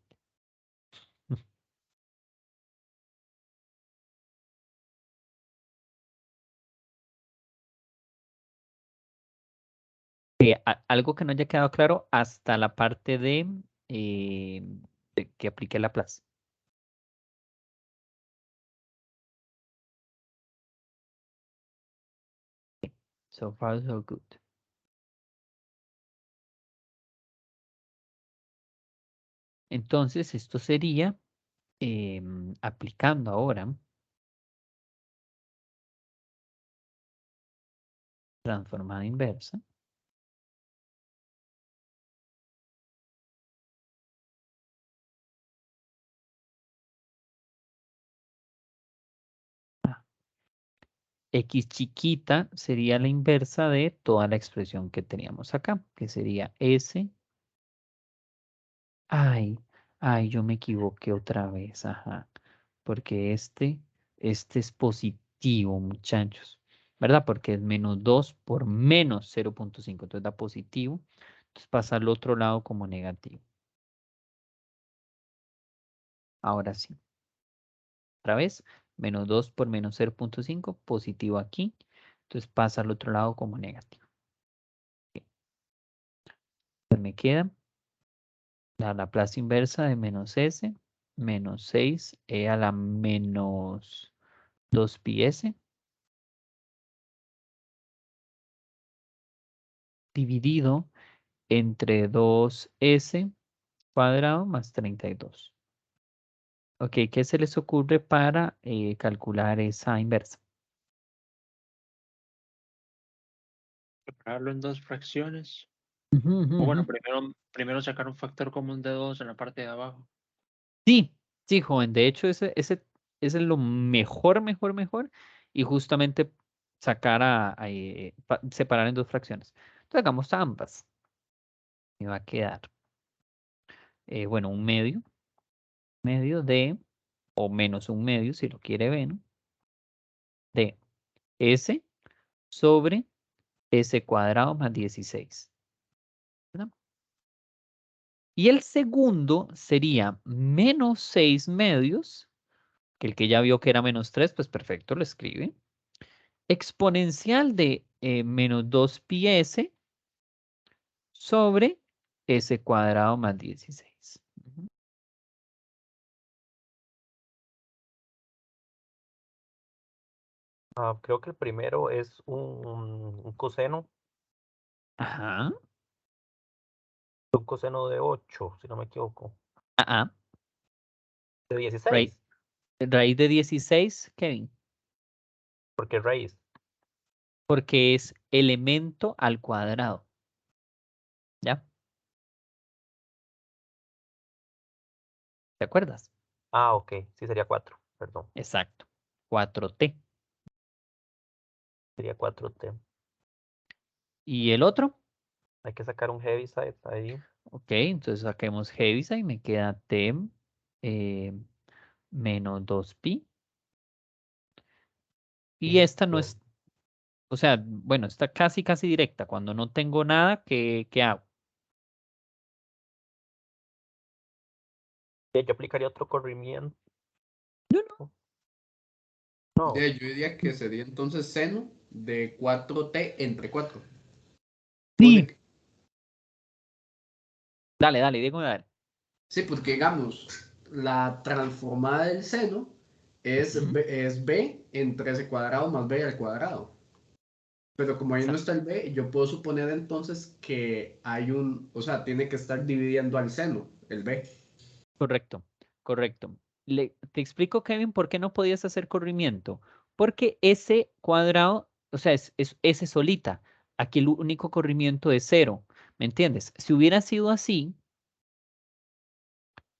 Algo que no haya quedado claro hasta la parte de que aplique la plaza. So far, so good. Entonces, esto sería aplicando ahora transformada inversa. X chiquita sería la inversa de toda la expresión que teníamos acá, que sería S. Ay, yo me equivoqué otra vez, ajá, porque este es positivo, muchachos, ¿verdad? Porque es menos 2 por menos 0.5, entonces da positivo, entonces pasa al otro lado como negativo. Ahora sí, otra vez, menos 2 por menos 0.5, positivo aquí, entonces pasa al otro lado como negativo. Entonces me queda la Laplace inversa de menos s, menos 6 a la menos 2πs, dividido entre 2s cuadrado más 32. Ok, ¿qué se les ocurre para calcular esa inversa? Separarlo en dos fracciones. Ujú, ujú, O bueno, ujú. primero sacar un factor común de 2 en la parte de abajo. Sí, sí, joven. De hecho, ese es lo mejor, mejor. Y justamente sacar separar en dos fracciones. Entonces hagamos ambas. Me va a quedar, bueno, un medio de, o menos un medio, si lo quiere ver, ¿no? De s sobre s cuadrado más 16. ¿Verdad? Y el segundo sería menos 6 medios, que el que ya vio que era menos 3, pues perfecto, lo escribe. Exponencial de menos 2 pi s sobre s cuadrado más 16. Ujú. Creo que el primero es un coseno, Ajá. un coseno de 8, si no me equivoco. Ah, De raíz, 16, raíz de 16, Kevin, porque raíz. porque es elemento al cuadrado. ¿Ya? ¿Te acuerdas? Ok, sí sería 4, perdón. Exacto. 4t. Sería 4t. ¿Y el otro? Hay que sacar un heaviside ahí. Ok, entonces saquemos Heaviside y me queda t menos 2pi. Y esta no es, o sea, bueno, está casi directa. Cuando no tengo nada, ¿qué hago? Yo aplicaría otro corrimiento. No, No, Yo diría que sería entonces seno de 4t entre 4. Sí. Pone, Dale, Diego, dale. sí, porque digamos, la transformada del seno es Ujú. b entre s cuadrado más b al cuadrado. Pero como ahí no está el b, yo puedo suponer entonces que hay o sea, tiene que estar dividiendo al seno, el b. Correcto, correcto. Te explico, Kevin, por qué no podías hacer corrimiento. Porque ese cuadrado, o sea, es ese solita. Aquí el único corrimiento es 0. ¿Me entiendes? Si hubiera sido así,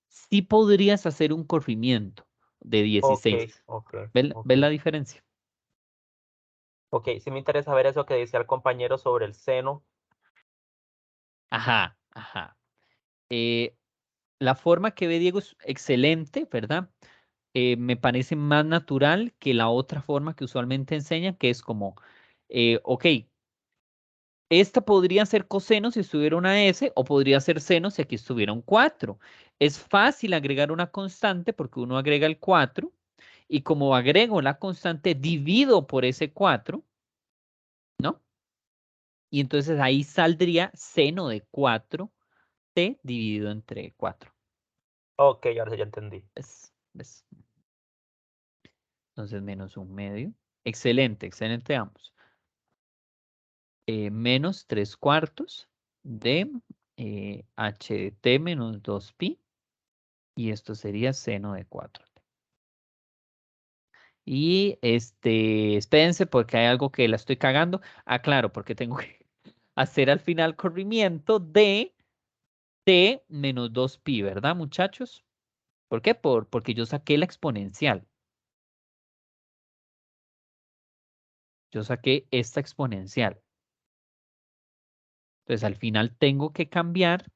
sí podrías hacer un corrimiento de 16. ok. ¿Ves la diferencia? Ok, sí me interesa ver eso que decía el compañero sobre el seno. Ajá. Eh, la forma que ve Diego es excelente, ¿verdad? Me parece más natural que la otra forma que usualmente enseñan, que es como, ok, esta podría ser coseno si estuviera una S o podría ser seno si aquí estuviera un 4. Es fácil agregar una constante porque uno agrega el 4 y como agrego la constante divido por ese 4, ¿no? Y entonces ahí saldría seno de 4t dividido entre 4. Ok, ahora sí ya entendí. ¿Ves? Entonces menos un medio. Excelente ambos. Menos 3 cuartos de h de t menos 2pi. Y esto sería seno de 4t. Y espérense porque hay algo que la estoy cagando. Claro, porque tengo que hacer al final corrimiento de t menos 2pi, ¿verdad, muchachos? ¿Por qué? Porque yo saqué la exponencial. Yo saqué esta exponencial. Entonces al final tengo que cambiar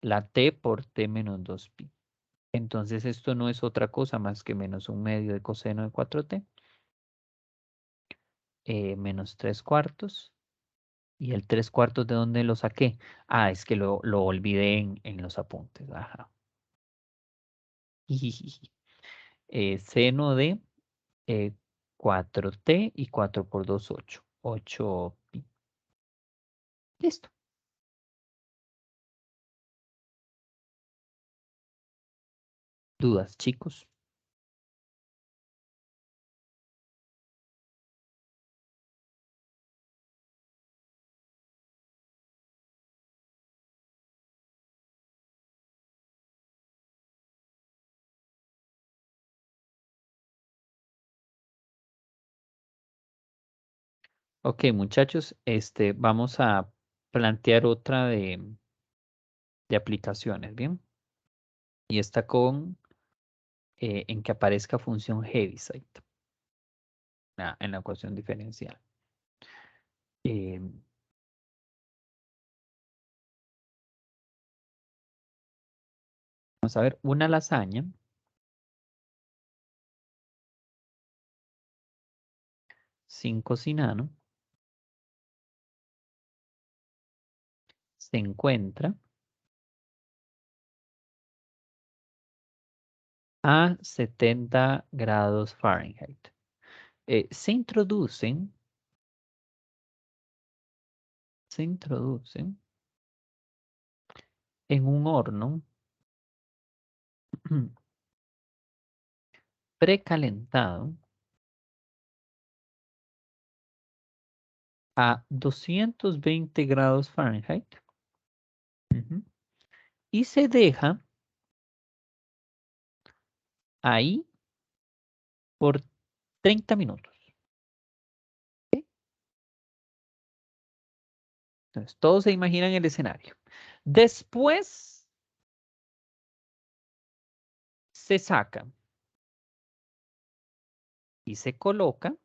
la t por t menos 2pi. Entonces esto no es otra cosa más que menos un medio de coseno de 4t. Menos 3 cuartos. ¿Y el 3 cuartos de dónde lo saqué? Es que lo olvidé en los apuntes. Ajá. Seno de 4t y 4 por 2, 8. 8pi. Listo. ¿Dudas, chicos? Ok, muchachos, vamos a plantear otra de aplicaciones, ¿bien? Y está en que aparezca función Heaviside en la ecuación diferencial. Eh, Vamos a ver, una lasaña sin cocinano se encuentra a 70 grados Fahrenheit. Se introducen en un horno precalentado a 220 grados Fahrenheit. Y se deja ahí por 30 minutos. ¿Sí? Entonces, todos se imaginan el escenario. Después se saca y se coloca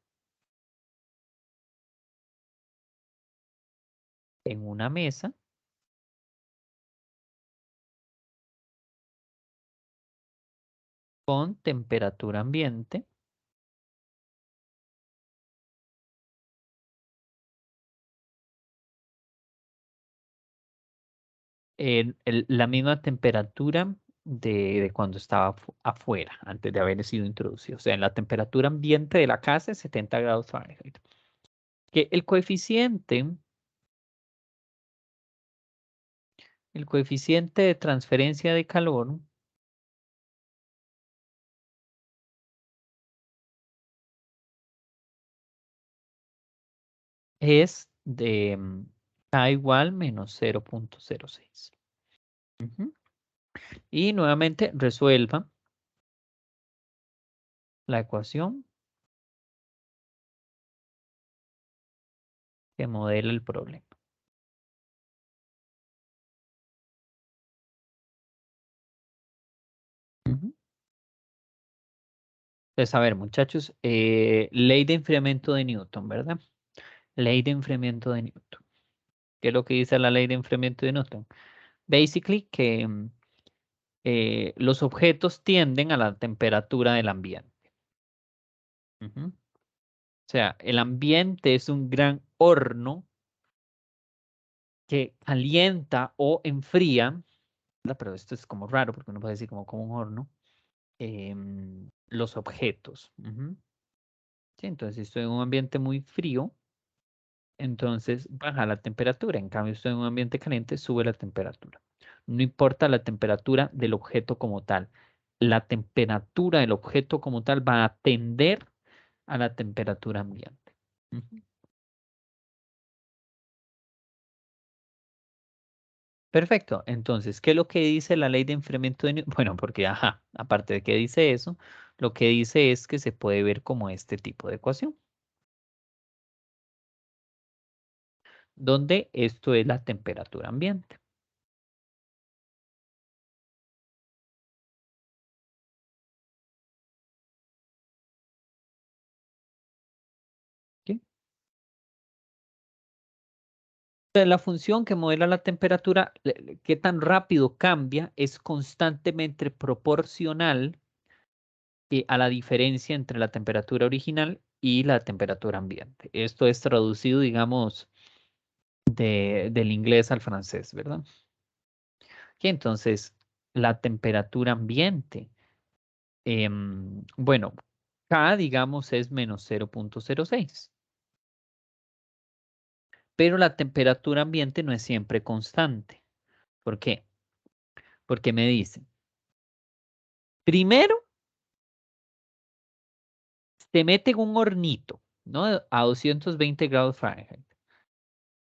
en una mesa con temperatura ambiente. La misma temperatura de cuando estaba afuera, antes de haber sido introducido. O sea, en la temperatura ambiente de la casa es 70 grados Fahrenheit. Que el coeficiente de transferencia de calor es de K igual menos 0.06. Y nuevamente resuelva la ecuación que modela el problema. Entonces, a ver, muchachos, ley de enfriamiento de Newton, ¿verdad? Ley de enfriamiento de Newton. ¿Qué es lo que dice la ley de enfriamiento de Newton? Basically, que los objetos tienden a la temperatura del ambiente. O sea, el ambiente es un gran horno que calienta o enfría, ¿verdad? Pero esto es como raro porque uno puede decir como un horno, los objetos. Sí, entonces, si estoy en un ambiente muy frío, entonces baja la temperatura. En cambio, si estoy en un ambiente caliente, sube la temperatura. No importa la temperatura del objeto como tal. La temperatura del objeto como tal va a tender a la temperatura ambiente. Perfecto. Entonces, ¿qué es lo que dice la ley de enfriamiento de Newton? Bueno, porque, aparte de que dice eso, lo que dice es que se puede ver como este tipo de ecuación, donde esto es la temperatura ambiente. ¿Sí? Entonces, la función que modela la temperatura, qué tan rápido cambia, es constantemente proporcional a la diferencia entre la temperatura original y la temperatura ambiente. Esto es traducido, digamos, del inglés al francés, ¿verdad? Y entonces, la temperatura ambiente, bueno, K, digamos, es menos 0.06. Pero la temperatura ambiente no es siempre constante. ¿Por qué? Porque me dicen, primero, se mete en un hornito, ¿no? A 220 grados Fahrenheit.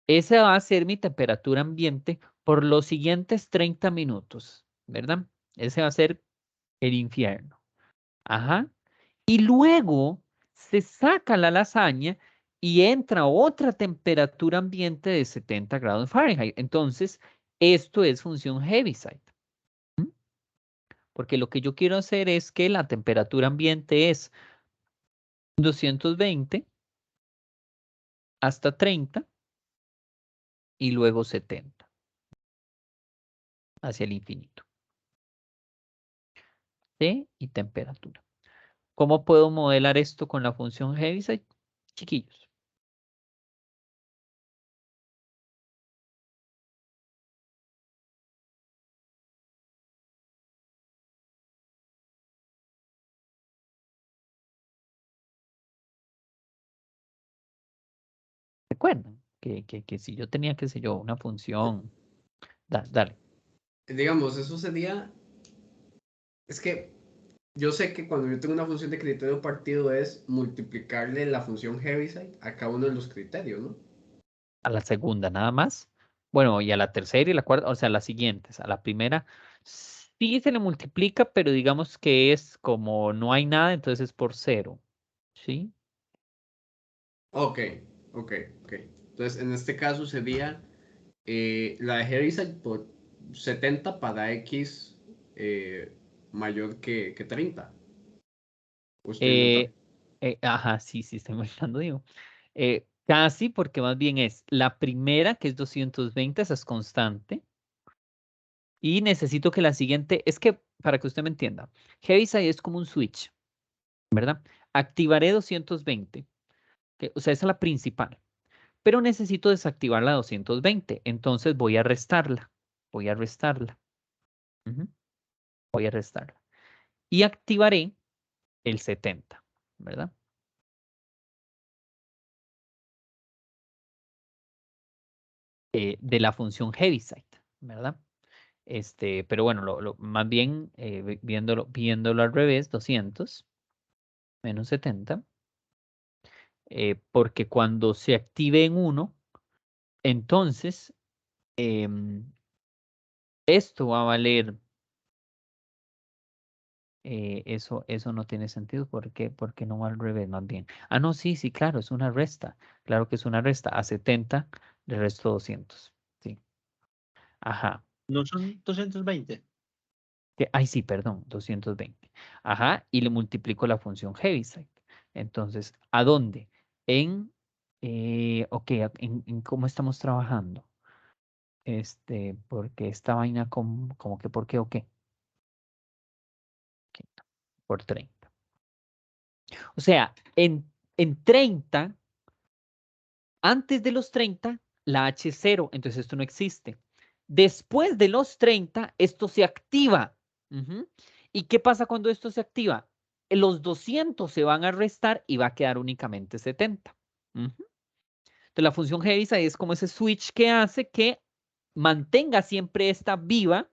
Esa va a ser mi temperatura ambiente por los siguientes 30 minutos, ¿verdad? Ese va a ser el infierno. Ajá. Y luego se saca la lasaña y entra otra temperatura ambiente de 70 grados Fahrenheit. Entonces, esto es función Heaviside. Porque lo que yo quiero hacer es que la temperatura ambiente es 220 hasta 30 y luego 70 hacia el infinito. T y temperatura. ¿Cómo puedo modelar esto con la función Heaviside? Chiquillos. ¿Recuerdan? Que si yo tenía, qué sé yo, una función. Dale. Digamos, eso sería. Es que yo sé que cuando yo tengo una función de criterio partido es multiplicarle la función Heaviside a cada uno de los criterios, ¿no? A la segunda nada más. Bueno, y a la tercera y la cuarta, o sea, las siguientes. A la primera sí se le multiplica, pero digamos que es como no hay nada, entonces es por 0. ¿Sí? Ok, ok, ok. Entonces, en este caso sería la de Heaviside por 70 para X mayor que 30. O estoy inventando. Ajá, sí, sí, estoy imaginando, digo. Casi, porque más bien es la primera, que es 220, esa es constante. Y necesito que la siguiente, es que, para que usted me entienda, Heaviside es como un switch, ¿verdad? Activaré 220, o sea, esa es la principal, pero necesito desactivar la 220, entonces voy a restarla, voy a restarla, ujú, voy a restarla. Y activaré el 70, ¿verdad? De la función Heaviside, ¿verdad? Pero bueno, más bien viéndolo al revés, 200 menos 70, porque cuando se active en 1, entonces esto va a valer, eso no tiene sentido, ¿por qué? Porque no va al revés, más bien. Ah, no, sí, sí, claro, es una resta, claro que es una resta, a 70 le resto 200, sí, ajá. ¿No son 220? Ay, sí, perdón, 220. Ajá, y le multiplico la función Heaviside. Entonces, ¿a dónde? Ok, en cómo estamos trabajando. Porque esta vaina como que, ¿por qué o qué? Por 30. O sea, en 30, antes de los 30, la H es 0, entonces esto no existe. Después de los 30, esto se activa. Ujú. ¿Y qué pasa cuando esto se activa? Los 200 se van a restar y va a quedar únicamente 70. Ujú. Entonces la función Heaviside es como ese switch que hace que mantenga siempre esta viva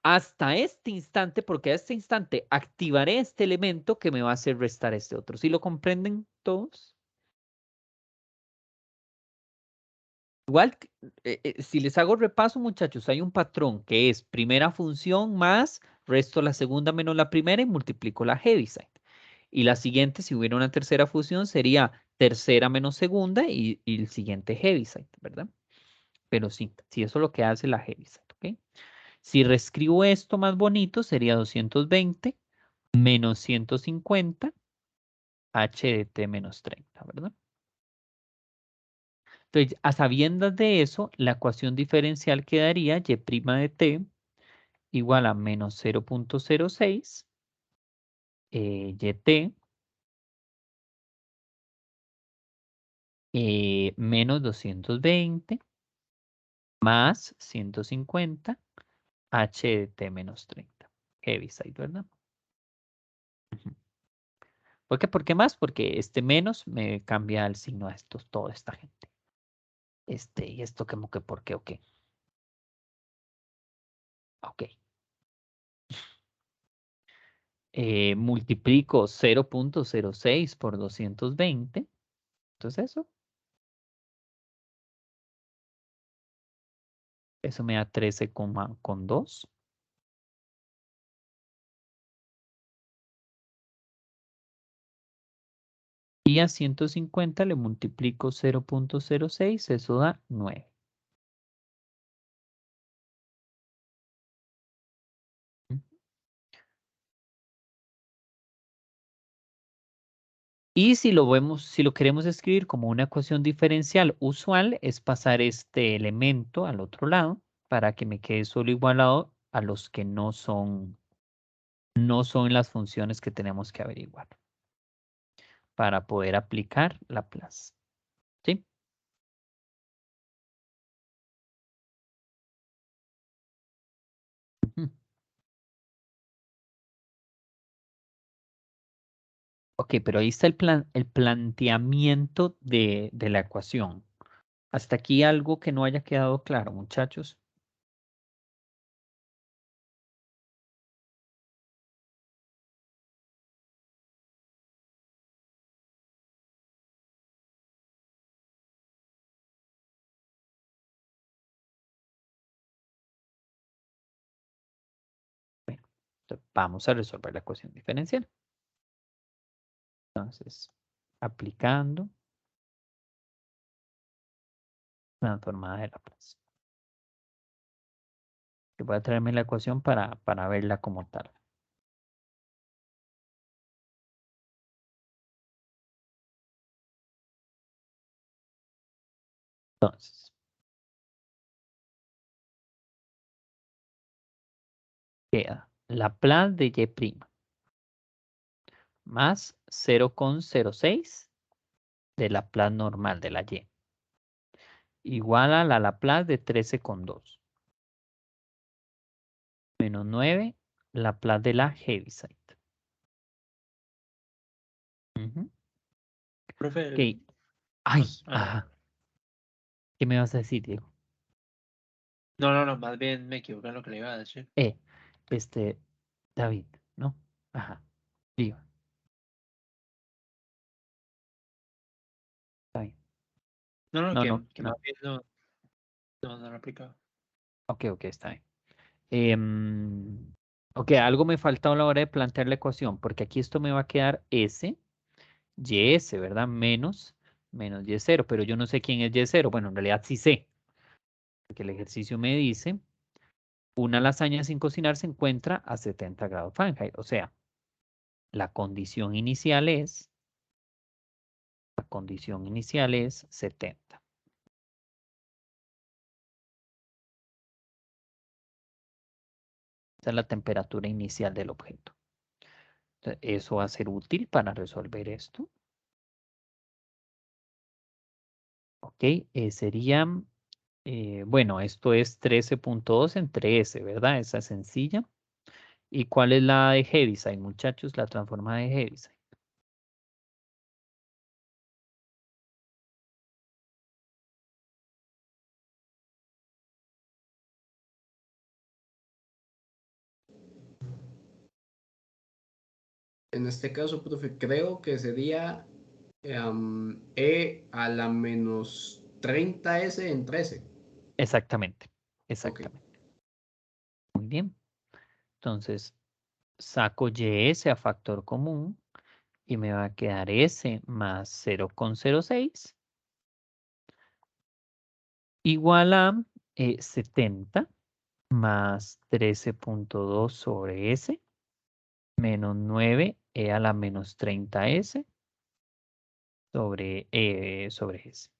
hasta este instante, porque a este instante activaré este elemento que me va a hacer restar este otro. ¿Sí lo comprenden todos? Igual, si les hago repaso, muchachos, hay un patrón que es primera función más, resto la segunda menos la primera y multiplico la Heaviside. Y la siguiente, si hubiera una tercera función, sería tercera menos segunda y el siguiente Heaviside, ¿verdad? Pero sí, sí, eso es lo que hace la Heaviside, ¿ok? Si reescribo esto más bonito, sería 220 menos 150 h de t menos 30, ¿verdad? Entonces, a sabiendas de eso, la ecuación diferencial quedaría y' de t igual a menos 0.06 yt menos 220 más 150 h de t menos 30. Heaviside, ¿verdad? Ujú. ¿Por qué? ¿Por qué más? Porque este menos me cambia el signo a estos, toda esta gente. Y esto como que, ¿por qué o qué? Ok. Multiplico 0.06 por 220. Entonces eso me da 13,2. Y a 150 le multiplico 0.06, eso da 9. Y si lo vemos, si lo queremos escribir como una ecuación diferencial usual, es pasar este elemento al otro lado para que me quede solo igualado a los que no son las funciones que tenemos que averiguar para poder aplicar Laplace. ¿Sí? Ujú. Ok, pero ahí está el planteamiento de la ecuación. Hasta aquí algo que no haya quedado claro, muchachos. Bueno, entonces vamos a resolver la ecuación diferencial. Entonces, aplicando transformada de Laplace. Que voy a traerme la ecuación para verla como tal. Entonces, queda Laplace de Y' más 0,06 de Laplace normal de la Y. Igual a la Laplace de 13,2. Menos 9, Laplace de la Heaviside. Ujú. Profe, Ok. Ay, no. ajá. ¿Qué me vas a decir, Diego? No, más bien me equivoqué en lo que le iba a decir. Este, David, ¿no? Ajá. Digo, está bien. No, No, que no, más no. bien no lo he aplicado. Ok, está bien. Ok, algo me falta a la hora de plantear la ecuación, porque aquí esto me va a quedar S, YS, ¿verdad? Menos Y0, pero yo no sé quién es Y0. Bueno, en realidad sí sé, porque el ejercicio me dice, una lasaña sin cocinar se encuentra a 70 grados Fahrenheit. O sea, la condición inicial es 70. Esa es la temperatura inicial del objeto. Entonces, eso va a ser útil para resolver esto. Ok, sería, bueno, esto es 13,2 entre S, ¿verdad? Esa es sencilla. ¿Y cuál es la de Heaviside, muchachos? La transformada de Heaviside. En este caso, profe, creo que sería E a la menos 30S en 13. Exactamente, Ok. exactamente. Muy bien. Entonces, saco YS a factor común y me va a quedar S más 0,06 igual a 70 más 13,2 sobre S menos 9 E a la menos 30S sobre S.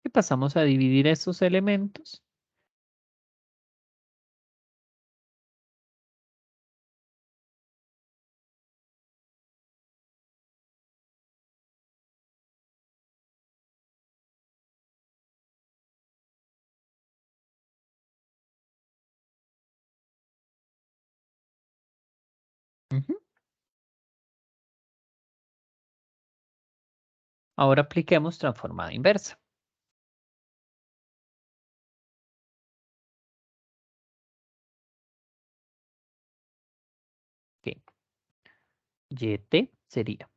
Y pasamos a dividir estos elementos. Ujú. Ahora apliquemos transformada inversa. Ok. YT sería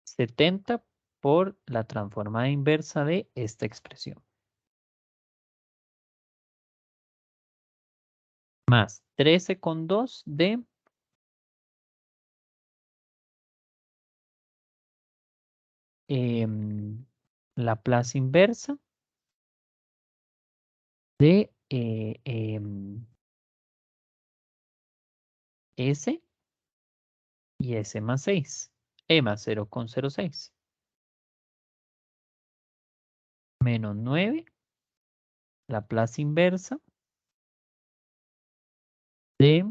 70 por la transformada inversa de esta expresión. Más 13,2 de Laplace inversa de S y S más 6. E más 0,06. Menos 9. Laplace inversa de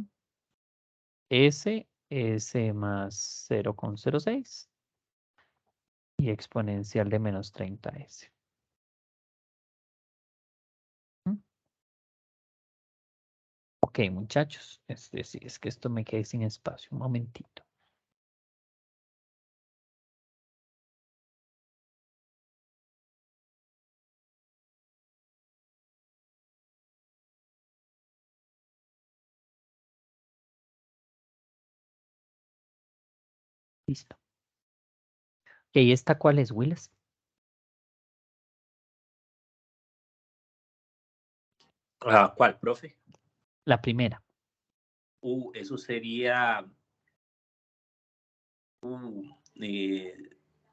S S más 0,06 y exponencial de menos 30S. Ok, muchachos, sí, es que esto me quedé sin espacio, un momentito. Listo. Ok, ¿esta cuál es, Willis? ¿Cuál, profe? La primera. Eso sería...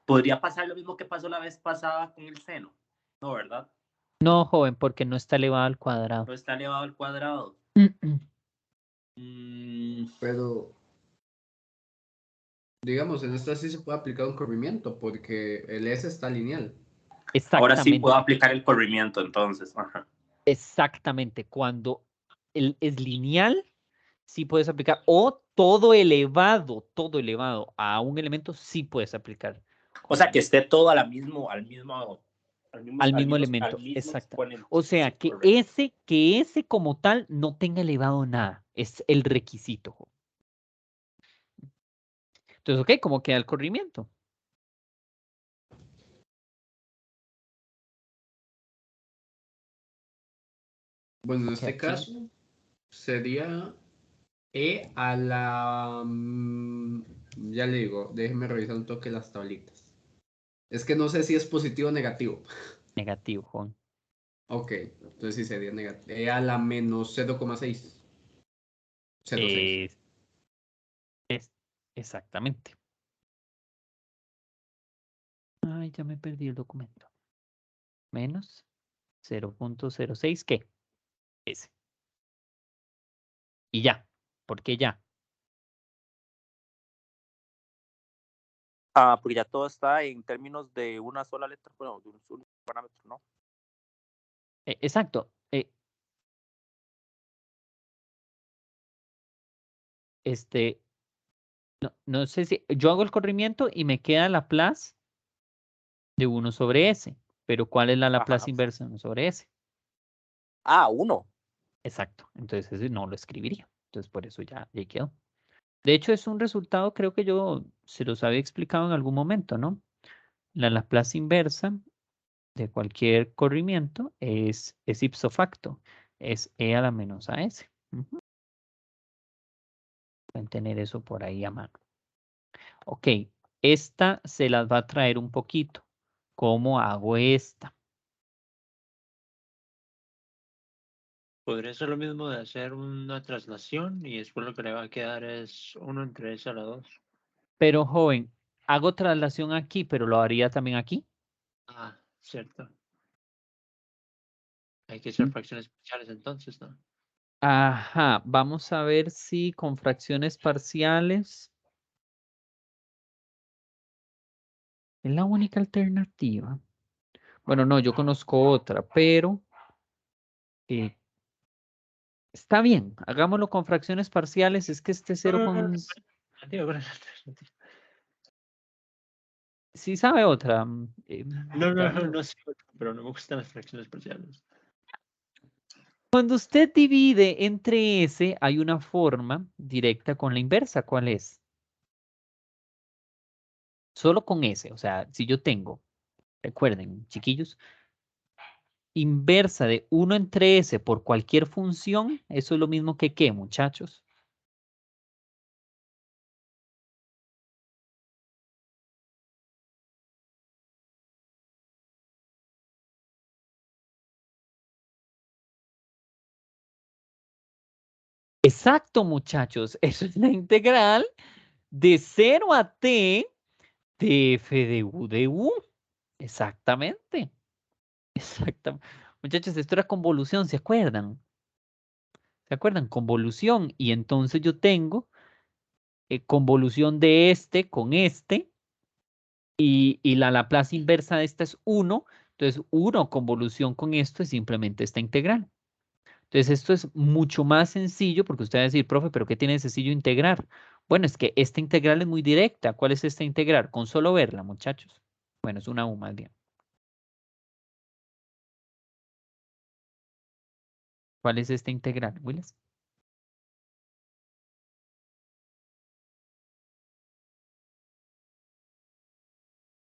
podría pasar lo mismo que pasó la vez pasada con el seno, ¿no, verdad? No, joven, porque no está elevado al cuadrado. No está elevado al cuadrado. Pero, digamos, en esta sí se puede aplicar un corrimiento porque el S está lineal. Ahora sí Exactamente. puedo aplicar el corrimiento, entonces. Ajá. Exactamente. Cuando es lineal, sí puedes aplicar. O todo elevado a un elemento, sí puedes aplicar. O sea, que esté todo al mismo elemento. Exacto. exponente. O sea, Sí, que correcto. ese como tal no tenga elevado nada. Es el requisito. Entonces, ok, ¿cómo queda el corrimiento? Bueno, en Ok, este aquí. caso sería E a la... ya le digo, déjeme revisar un toque las tablitas. Es que no sé si es positivo o negativo. Negativo, Juan. Ok, entonces sí sería negativo. E a la menos 0,6. 0,6. Exactamente. Ay, ya me perdí el documento. Menos 0,06, ¿qué? Ese. Y ya. ¿Por qué ya? Porque ya todo está en términos de una sola letra, bueno, de un solo parámetro, ¿no? Exacto. No sé si yo hago el corrimiento y me queda la Laplace de 1 sobre S. Pero ¿cuál es la Laplace Ajá. inversa de 1 sobre S? 1. Exacto. Entonces ese no lo escribiría. Entonces por eso ya quedó. De hecho, es un resultado, creo que yo se los había explicado en algún momento, ¿no? La Laplace inversa de cualquier corrimiento es ipso facto. Es E a la menos AS. Pueden tener eso por ahí a mano. Ok, esta se las va a traer un poquito. ¿Cómo hago esta? Podría ser lo mismo de hacer una traslación y después lo que le va a quedar es 1 entre S a la 2. Pero joven, hago traslación aquí, pero lo haría también aquí. Cierto. Hay que hacer fracciones parciales entonces, ¿no? Ajá, vamos a ver si con fracciones parciales es la única alternativa. Bueno, no, yo conozco otra, pero está bien, hagámoslo con fracciones parciales. Es que este 0 con... Sí sabe otra. No sé, pero no me gustan las fracciones parciales. Cuando usted divide entre S, hay una forma directa con la inversa. ¿Cuál es? Solo con S. O sea, si yo tengo, recuerden, chiquillos, inversa de 1 entre S por cualquier función, eso es lo mismo que ¿qué, muchachos? Exacto, muchachos. Eso es la integral de 0 a t de f de u de u. Exactamente. Exactamente. Muchachos, esto era convolución, ¿se acuerdan? ¿Se acuerdan? Convolución. Y entonces yo tengo convolución de este con este. Y la Laplace inversa de esta es 1. Entonces, 1 convolución con esto es simplemente esta integral. Entonces, esto es mucho más sencillo porque usted va a decir, profe, ¿pero qué tiene de sencillo integrar? Bueno, es que esta integral es muy directa. ¿Cuál es esta integral? Con solo verla, muchachos. Bueno, es una U más bien. ¿Cuál es esta integral, Willis?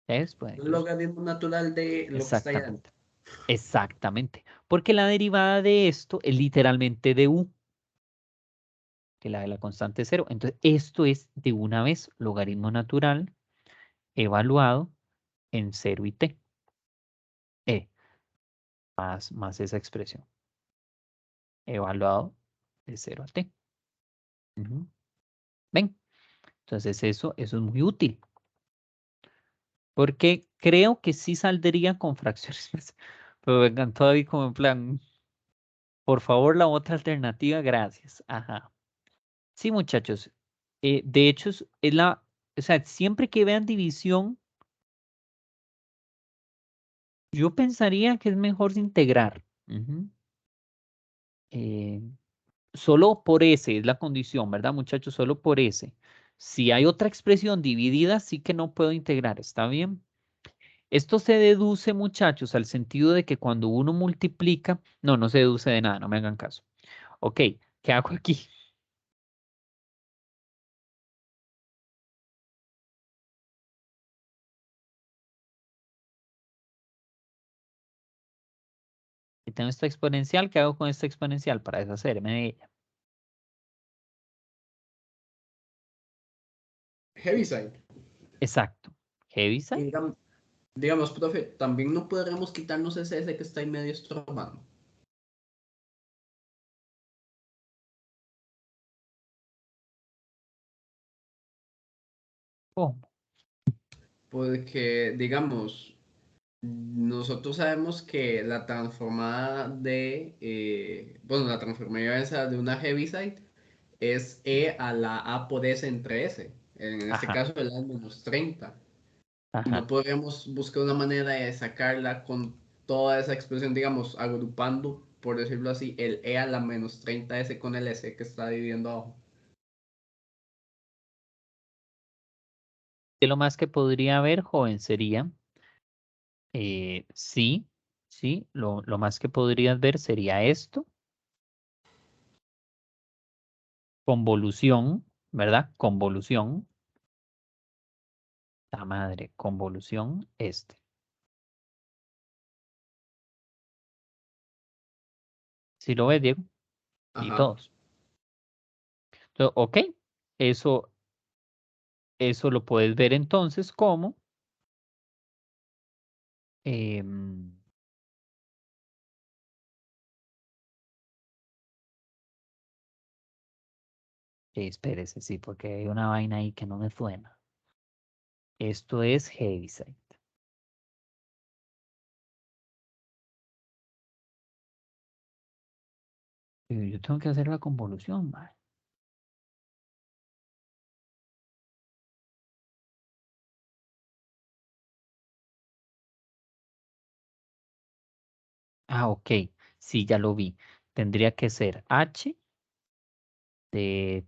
Es, pues, Un logaritmo natural de lo que está allá adentro. exactamente. Exactamente. Porque la derivada de esto es literalmente de U, que la de la constante cero. Entonces, esto es de una vez logaritmo natural evaluado en 0 y t. Más esa expresión. Evaluado de 0 a t. Ujú. ¿Ven? Entonces, eso es muy útil. Porque creo que sí saldría con fracciones. Pero vengan todavía como en plan, por favor, la otra alternativa, gracias. Ajá. Sí, muchachos. De hecho, o sea, siempre que vean división, yo pensaría que es mejor integrar. Ujú. Eh, Solo por ese es la condición, ¿verdad, muchachos? Solo por ese. Si hay otra expresión dividida, sí que no puedo integrar, ¿está bien? Esto se deduce, muchachos, al sentido de que cuando uno multiplica, no se deduce de nada, no me hagan caso. Ok, ¿qué hago aquí? Si tengo esta exponencial, ¿qué hago con esta exponencial para deshacerme de ella? Heaviside. Exacto. Y Heaviside. digamos, profe, también no podremos quitarnos ese S que está ahí medio estorbando. ¿Cómo? Porque, digamos, nosotros sabemos que la transformada bueno, la transformada esa de una Heaviside es E a la A por S entre S. En este Ajá, caso, el A es -30. Y no ajá. podríamos buscar una manera de sacarla con toda esa expresión, digamos, agrupando, por decirlo así, el E a la -30S con el S que está dividiendo abajo. Que lo más que podría haber, joven, sería, sí, sí, lo más que podrías ver sería esto, convolución, ¿verdad? Convolución, la madre, convolución, este. ¿Sí lo ves, Diego? Y Ajá. todos. Entonces, ok, eso, eso lo puedes ver entonces como, em, espérese, sí, porque hay una vaina ahí que no me suena. Esto es Heaviside. Yo tengo que hacer la convolución, mae. Ah, ok. Sí, ya lo vi. Tendría que ser h de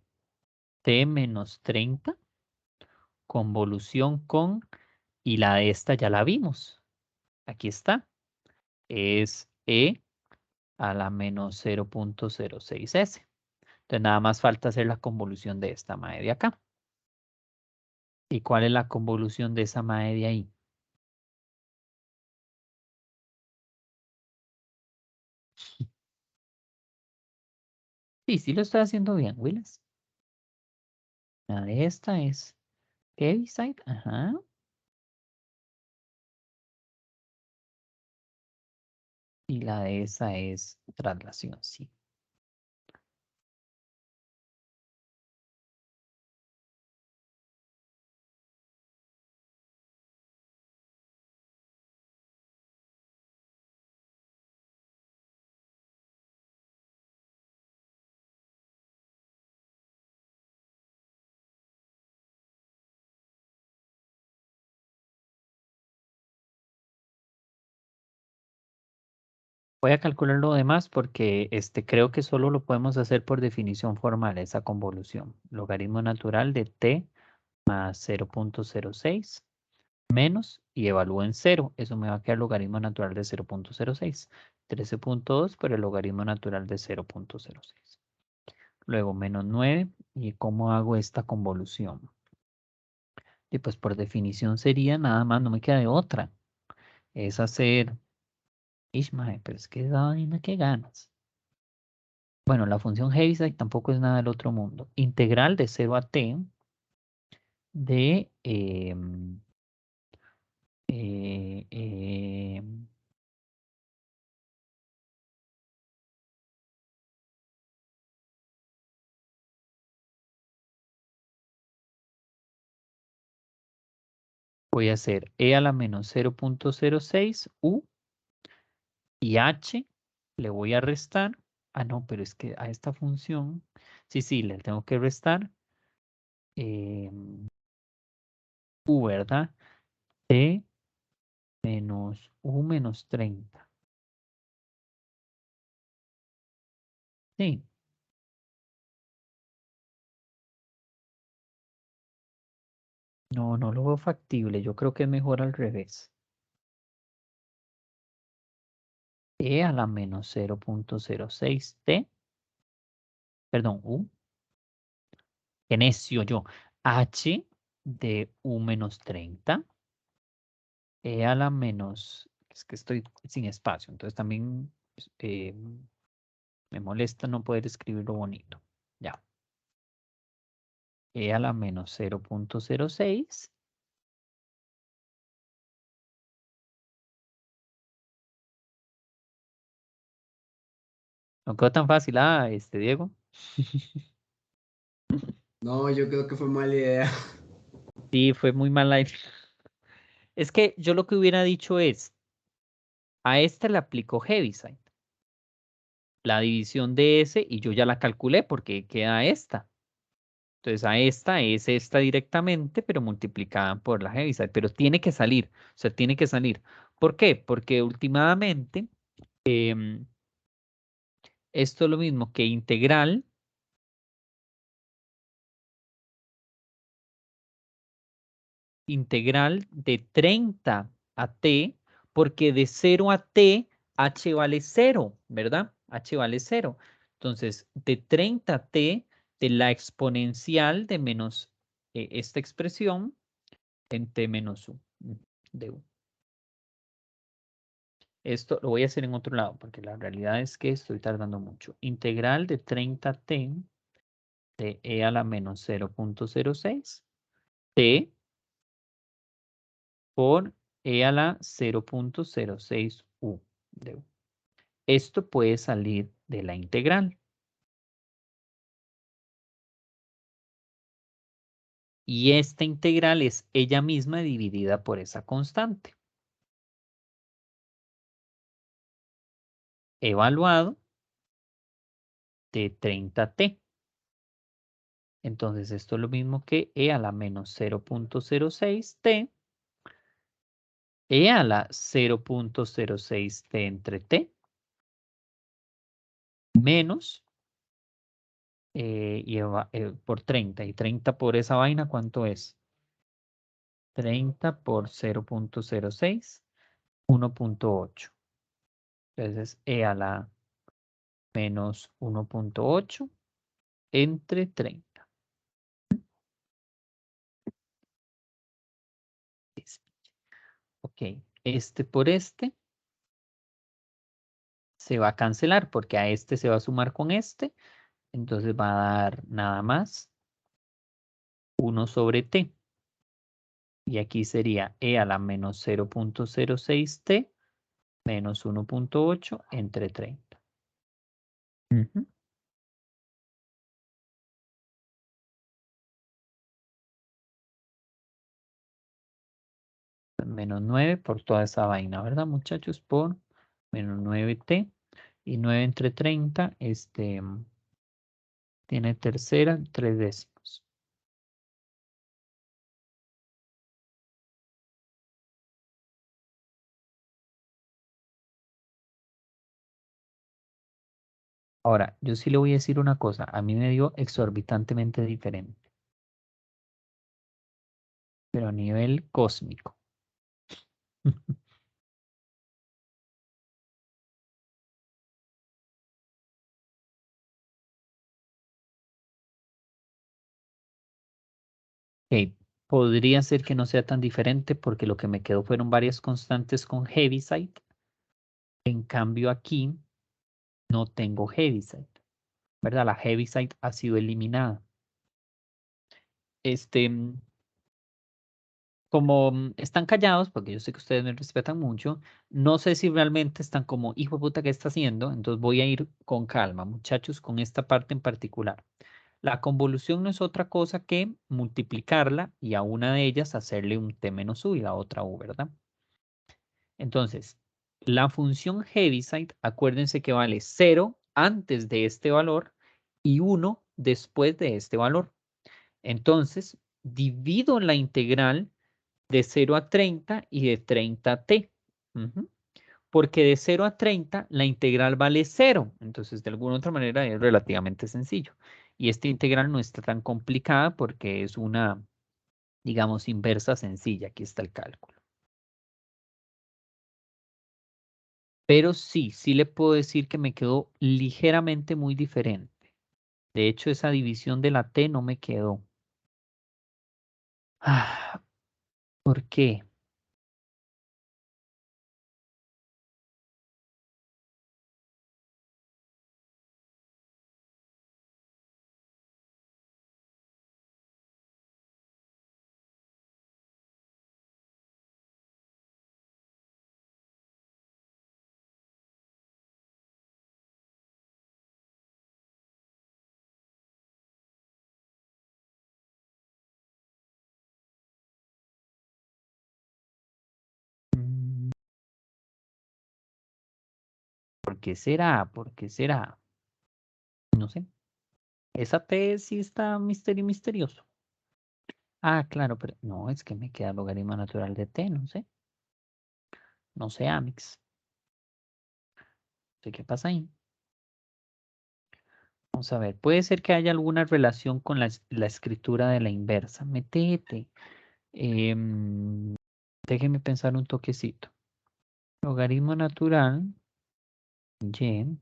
t menos 30 convolución con, y la de esta ya la vimos. Aquí está. Es e a la menos 0.06s. Entonces nada más falta hacer la convolución de esta mae de acá. ¿Y cuál es la convolución de esa mae de ahí? Sí, sí lo estoy haciendo bien, Willis. La de esta es Heaviside, ajá. Y la de esa es traslación, sí. Voy a calcular lo demás porque creo que solo lo podemos hacer por definición formal, esa convolución. Logaritmo natural de t más 0.06 menos y evalúo en 0. Eso me va a quedar logaritmo natural de 0.06. 13.2 por el logaritmo natural de 0.06. Luego menos 9. ¿Y cómo hago esta convolución? Y pues por definición sería nada más, no me queda de otra. Es hacer... Ishmael, pero es que esa vaina que ganas. Bueno, la función Heaviside tampoco es nada del otro mundo. Integral de 0 a t de voy a hacer e a la menos 0.06 u y h le voy a restar. Ah, no, pero es que a esta función, sí, le tengo que restar u, ¿verdad? T menos u menos 30. Sí. No, no lo veo factible. Yo creo que es mejor al revés. E a la menos 0.06 t, perdón, u, qué necio yo, h de u menos 30, e a la menos, es que estoy sin espacio, entonces también me molesta no poder escribirlo bonito. Ya. E a la menos 0.06. No quedó tan fácil, Diego. No, yo creo que fue mala idea. Sí, fue muy mala idea. Es que yo lo que hubiera dicho es, a esta le aplico Heaviside. La división de S y yo ya la calculé porque queda esta. Entonces a esta es esta directamente, pero multiplicada por la Heaviside. Pero tiene que salir, o sea, tiene que salir. ¿Por qué? Porque últimamente esto es lo mismo que integral de 30 a t, porque de 0 a t, h vale 0, ¿verdad? H vale 0. Entonces, de 30 a t, de la exponencial de menos esta expresión en t menos u, de u. Esto lo voy a hacer en otro lado, porque la realidad es que estoy tardando mucho. Integral de 30 a t de e a la menos 0.06 t por e a la 0.06 u de u. Esto puede salir de la integral. Y esta integral es ella misma dividida por esa constante. Evaluado de 30t. Entonces esto es lo mismo que e a la menos 0.06t. E a la 0.06t entre t. Menos por 30. Y 30 por esa vaina, ¿cuánto es? 30 por 0.06, 1.8. Entonces, e a la menos 1.8 entre 30. Ok, este por este se va a cancelar porque a este se va a sumar con este. Entonces va a dar nada más 1 sobre t. Y aquí sería e a la menos 0.06t menos 1.8 entre 30. Menos 9 por toda esa vaina, ¿verdad, muchachos? Por menos 9t. Y 9 entre 30, tiene tercera, 3 décimos. Ahora, yo sí le voy a decir una cosa. A mí me dio exorbitantemente diferente. Pero a nivel cósmico. Ok, podría ser que no sea tan diferente porque lo que me quedó fueron varias constantes con Heaviside. En cambio aquí no tengo Heaviside, ¿verdad? La Heaviside ha sido eliminada. Como están callados, porque yo sé que ustedes me respetan mucho, no sé si realmente están como, hijo de puta, ¿qué está haciendo? Entonces voy a ir con calma, muchachos, con esta parte en particular. La convolución no es otra cosa que multiplicarla y a una de ellas hacerle un t menos u y la otra u, ¿verdad? Entonces, la función Heaviside, acuérdense que vale 0 antes de este valor y 1 después de este valor. Entonces, divido la integral de 0 a 30 y de 30 a t. Porque de 0 a 30 la integral vale 0. Entonces, de alguna otra manera es relativamente sencillo. Y esta integral no está tan complicada porque es una, digamos, inversa sencilla. Aquí está el cálculo. Pero sí, sí le puedo decir que me quedó ligeramente muy diferente. De hecho, esa división de la t no me quedó. ¿Por qué? Mm, ¿Por qué será? ¿Por qué será? No sé. Esa T sí está misterioso. Ah, claro, pero no, es que me queda logaritmo natural de T, no sé. No sé, Amix. No sé qué pasa ahí. Vamos a ver, puede ser que haya alguna relación con la escritura de la inversa. Metete. Déjeme pensar un toquecito. Logaritmo natural, y.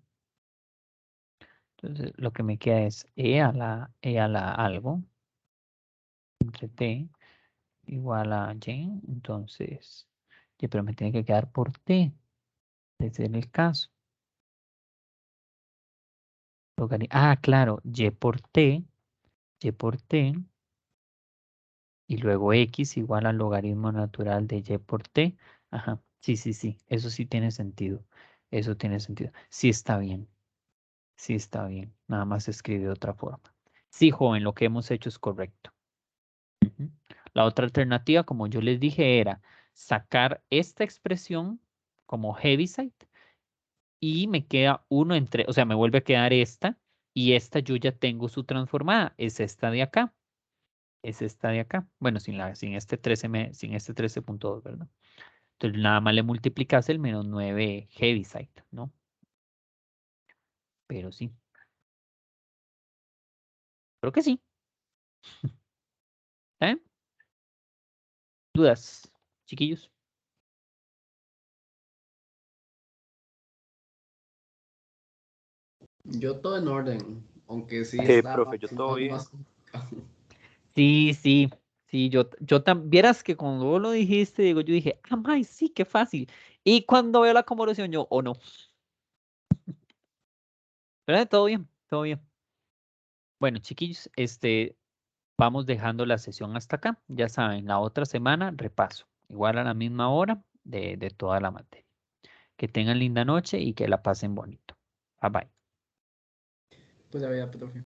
Entonces, lo que me queda es e a la algo, entre t igual a y. Entonces, pero me tiene que quedar por t. Ese es el caso. Claro, y por t, y luego x igual al logaritmo natural de y por t. Ajá, sí, eso sí tiene sentido. Eso tiene sentido. Sí está bien. Sí está bien. Nada más se escribe de otra forma. Sí, joven, lo que hemos hecho es correcto. La otra alternativa, como yo les dije, era sacar esta expresión como Heaviside y me queda uno entre, o sea, me vuelve a quedar esta y esta yo ya tengo su transformada, es esta de acá. Es esta de acá. Bueno, sin este 13.2, ¿verdad? Entonces nada más le multiplicas el menos 9 Heaviside, ¿no? Pero sí. Creo que sí. ¿Eh? ¿Dudas, chiquillos? Yo todo en orden, aunque sí estaba Profe, yo un todo tanto bien. más complicado. Sí, yo también, vieras que cuando vos lo dijiste, digo, yo dije, ay, sí, qué fácil. Y cuando veo la convolución, yo, no. ¿Verdad? Todo bien, todo bien. Bueno, chiquillos, vamos dejando la sesión hasta acá. Ya saben, la otra semana repaso, igual a la misma hora de toda la materia. Que tengan linda noche y que la pasen bonito. Bye bye. Pues ya, profe.